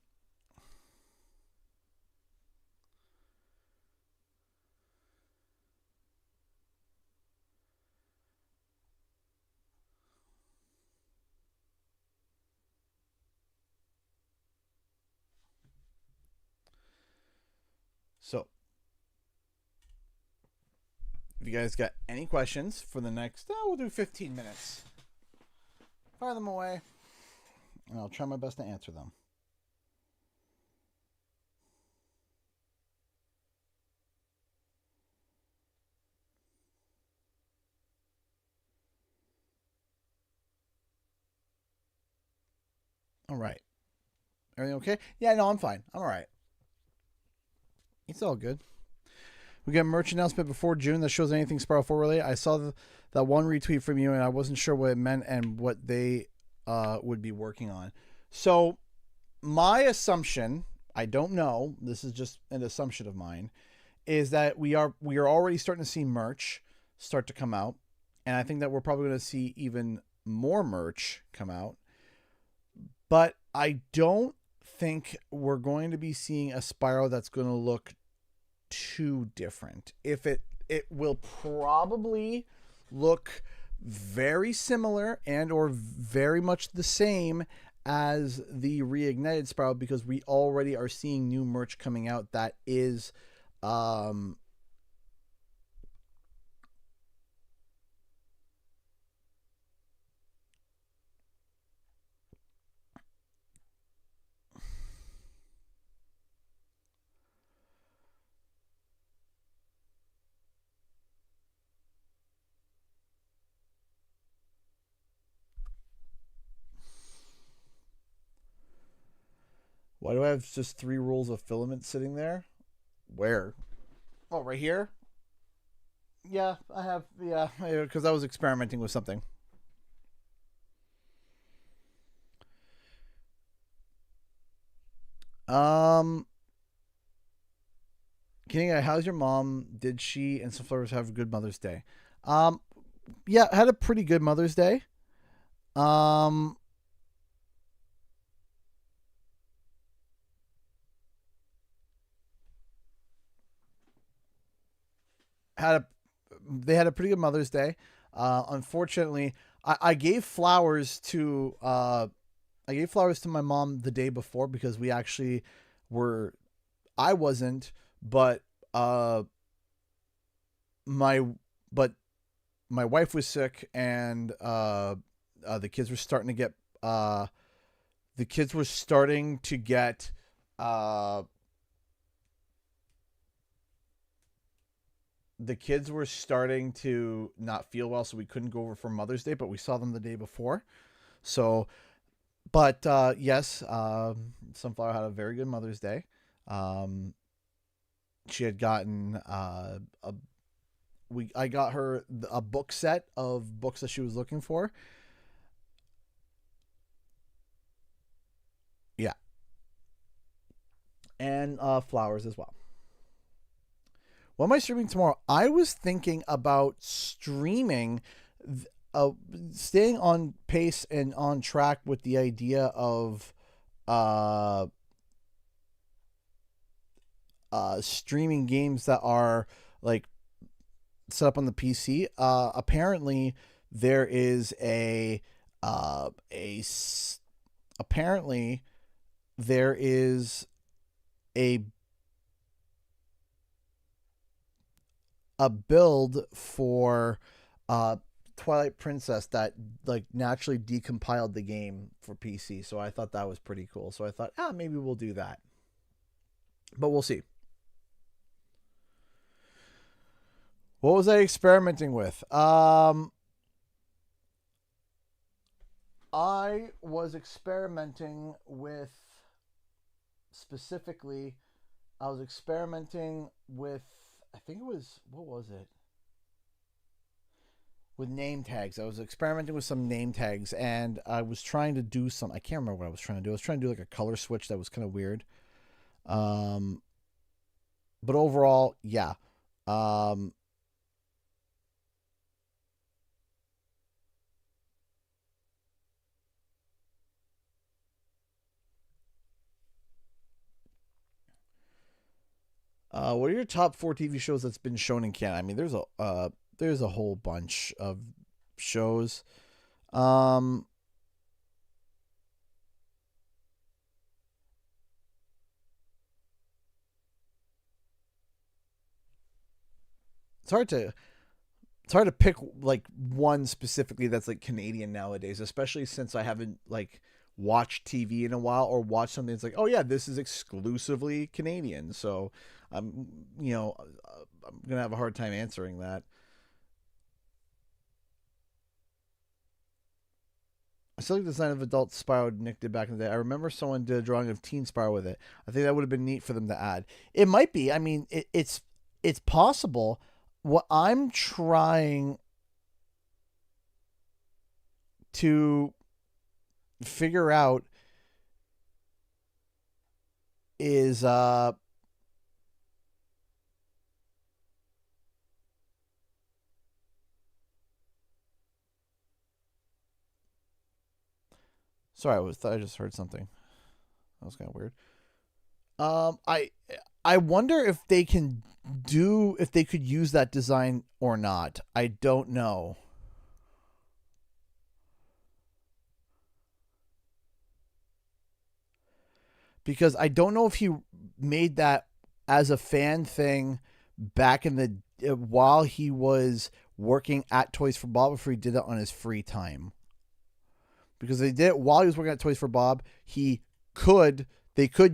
So, if you guys got any questions for the next, we'll do 15 minutes. Fire them away, and I'll try my best to answer them. All right. Everything okay? Yeah, no, I'm fine. I'm all right. It's all good. We got a merch announcement before June that shows anything Spiral 4 related. I saw that one retweet from you, and I wasn't sure what it meant and what they would be working on. So my assumption, I don't know, this is just an assumption of mine, is that we are already starting to see merch start to come out, and I think that we're probably going to see even more merch come out. But I don't think we're going to be seeing a Spyro that's going to look too different. If it will probably look very similar and or very much the same as the reignited Spyro, because we already are seeing new merch coming out that is why do I have just 3 rolls of filament sitting there? Where? Oh, right here? Yeah, I have, yeah, because I was experimenting with something. King, how's your mom? Did she and Sunflowers have a good Mother's Day? Yeah, had a pretty good Mother's Day. They had a pretty good Mother's Day. Unfortunately, I gave flowers to my mom the day before because we actually were. I wasn't, but my wife was sick, and the kids were starting to get the kids were starting to not feel well, so we couldn't go over for Mother's Day, but we saw them the day before. So, but yes, Sunflower had a very good Mother's Day. She had gotten I got her a book set of books that she was looking for. Yeah. And flowers as well. What am I streaming tomorrow? I was thinking about streaming, staying on pace and on track with the idea of streaming games that are like set up on the PC. Apparently there is a build for Twilight Princess that like naturally decompiled the game for PC. So I thought that was pretty cool. So I thought, maybe we'll do that. But we'll see. What was I experimenting with? I I was experimenting with, specifically, I was experimenting with, I think it was, what was it? With name tags. I was experimenting with some name tags, and I was trying to do some, I can't remember what I was trying to do. I was trying to do like a color switch that was kind of weird. But overall, yeah. What are your top 4 TV shows that's been shown in Canada? I mean, there's a whole bunch of shows. Um, it's hard to pick like one specifically that's like Canadian nowadays, especially since I haven't like watched TV in a while or watched something that's like, oh yeah, this is exclusively Canadian. So I'm I'm gonna have a hard time answering that. I still like the design of adult Spyro Nick did back in the day. I remember someone did a drawing of Teen Spyro with it. I think that would have been neat for them to add. It might be. I mean, it's possible. What I'm trying to figure out is sorry, I just heard something. That was kind of weird. I wonder if they can if they could use that design or not. I don't know. Because I don't know if he made that as a fan thing back in the while he was working at Toys for Bob, if he did it on his free time. Because they did it while he was working at Toys for Bob, they could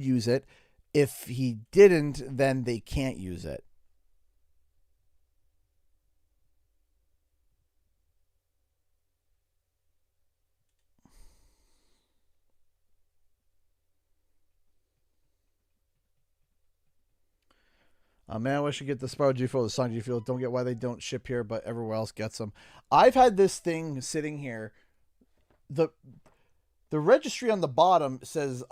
use it. If he didn't, then they can't use it. Man, I wish I could get the Sparrow G Fuel, the Sonic G Fuel. Don't get why they don't ship here, but everywhere else gets them. I've had this thing sitting here. The registry on the bottom says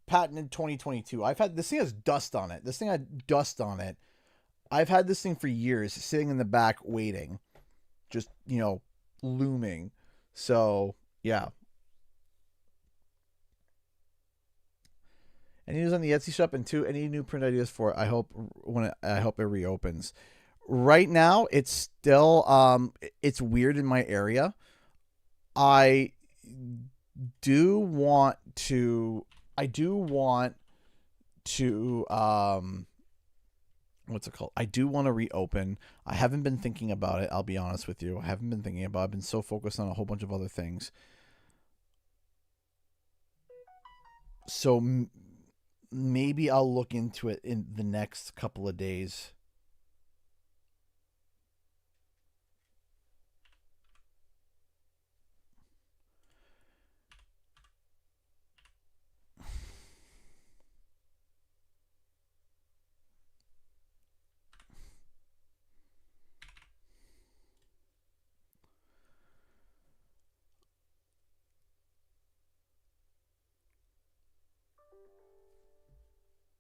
patented 2022. I've had this thing has dust on it. This thing had dust on it. I've had this thing for years, sitting in the back waiting, just looming. So yeah. Any news on the Etsy shop, and 2, any new print ideas for it? I hope it reopens. Right now, it's still it's weird in my area. I do want to what's it called? I do want to reopen. I haven't been thinking about it. I'll be honest with you. I haven't been thinking about it. I've been so focused on a whole bunch of other things. So maybe I'll look into it in the next couple of days.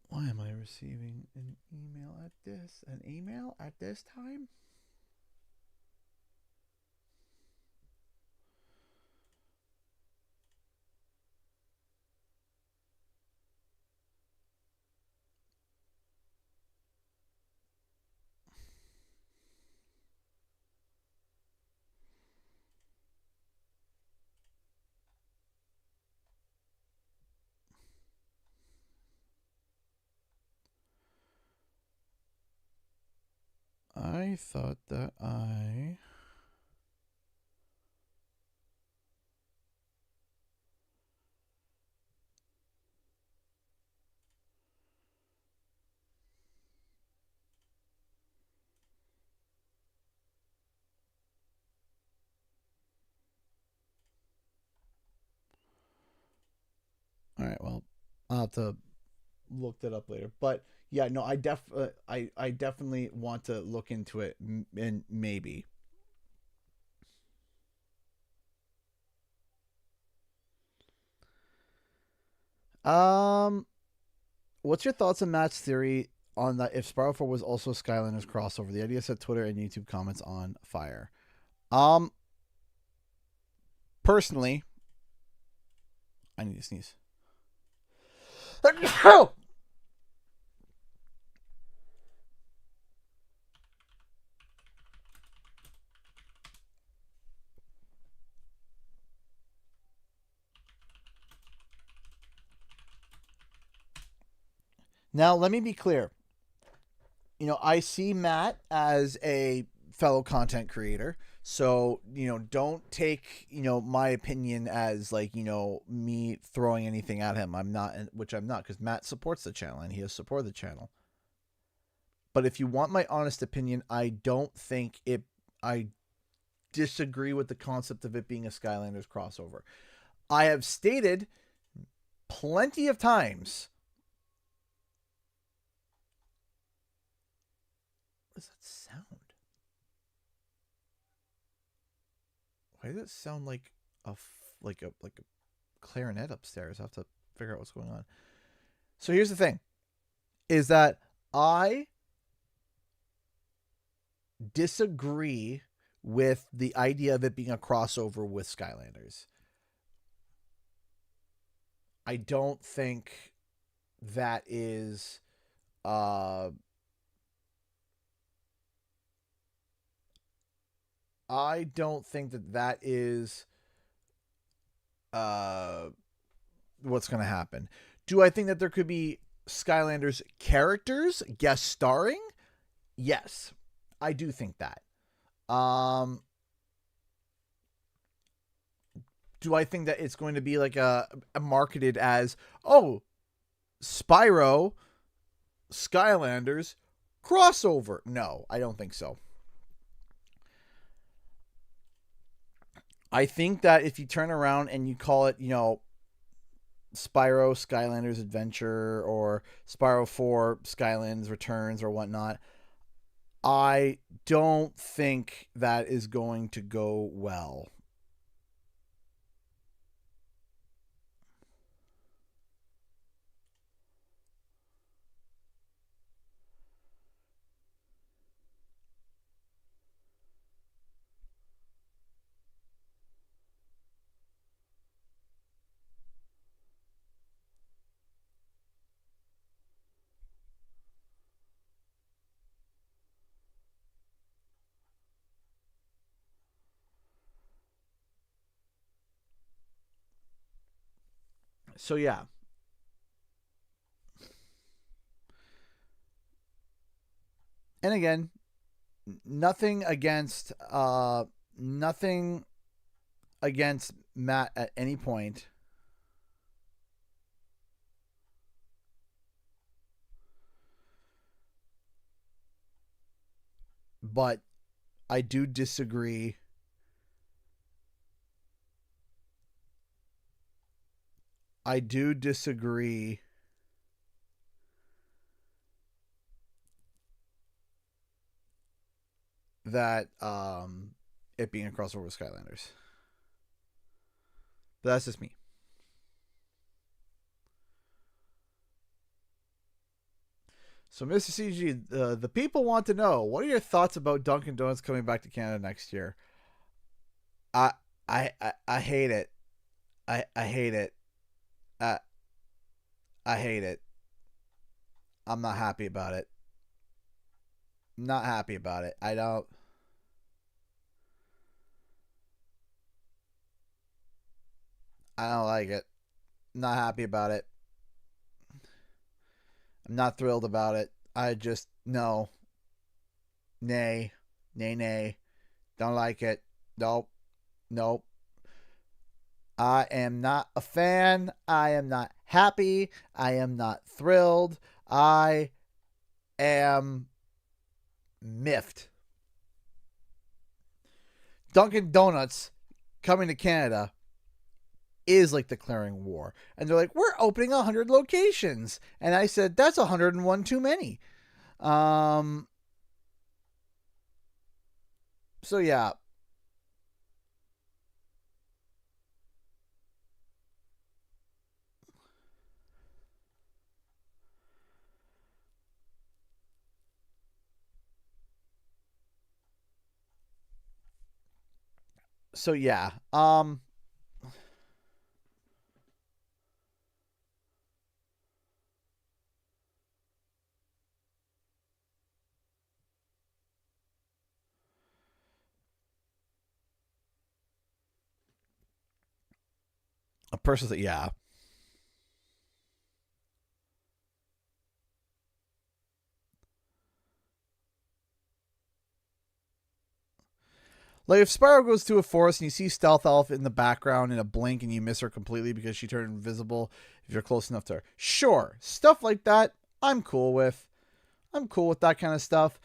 Why am I receiving an email at this time? I thought that right. Well, I'll have to look that up later. But yeah, no, I definitely want to look into it, and maybe. What's your thoughts on Matt's theory on that if Spiral 4 was also Skylanders crossover? The idea set Twitter and YouTube comments on fire. Personally, I need to sneeze. Now, let me be clear. You know, I see Matt as a fellow content creator. So, you know, don't take, you know, my opinion as like, you know, me throwing anything at him. I'm not, which I'm not, because Matt supports the channel and he has supported the channel. But if you want my honest opinion, I disagree with the concept of it being a Skylanders crossover. I have stated plenty of times. What does that sound? Why does it sound like a clarinet upstairs? I have to figure out what's going on. So here's the thing, is that I disagree with the idea of it being a crossover with Skylanders. I don't think that is I don't think that is what's going to happen. Do I think that there could be Skylanders characters guest starring? Yes, I do think that. Do I think that it's going to be like a marketed as, oh, Spyro, Skylanders, crossover? No, I don't think so. I think that if you turn around and you call it, you know, Spyro Skylanders Adventure or Spyro 4 Skylanders Returns or whatnot, I don't think that is going to go well. So yeah. And again, nothing against Matt at any point. But I do disagree. I do disagree that it being a crossover with Skylanders. But that's just me. So, Mr. CG, the people want to know, what are your thoughts about Dunkin' Donuts coming back to Canada next year? I hate it. I hate it. I hate it. I'm not happy about it. Not happy about it. I don't like it. Not happy about it. I'm not thrilled about it. I just, no. Nay. Nay, nay. Don't like it. Nope. Nope. I am not a fan. I am not happy. I am not thrilled. I am miffed. Dunkin' Donuts coming to Canada is like declaring war. And they're like, we're opening 100 locations. And I said, that's 101 too many. So yeah. So yeah. A person that, yeah. Like if Spyro goes to a forest and you see Stealth Elf in the background in a blink and you miss her completely because she turned invisible if you're close enough to her. Sure, stuff like that I'm cool with. I'm cool with that kind of stuff.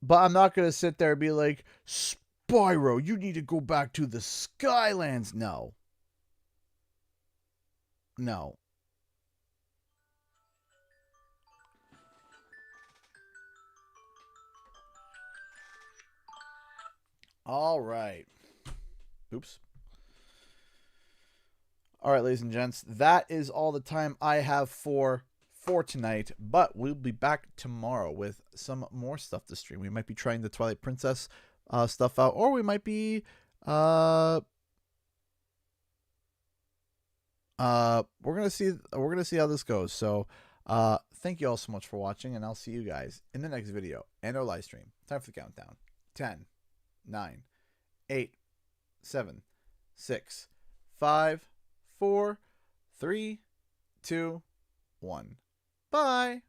But I'm not going to sit there and be like, Spyro, you need to go back to the Skylands. No. No. All right. Oops. All right, ladies and gents, that is all the time I have for tonight, but we'll be back tomorrow with some more stuff to stream. We might be trying the Twilight Princess stuff out, or we might be we're gonna see how this goes. So thank you all so much for watching, and I'll see you guys in the next video and our live stream. Time for the countdown. 10, 9, 8, 7, 6, 5, 4, 3, 2, 1. Bye.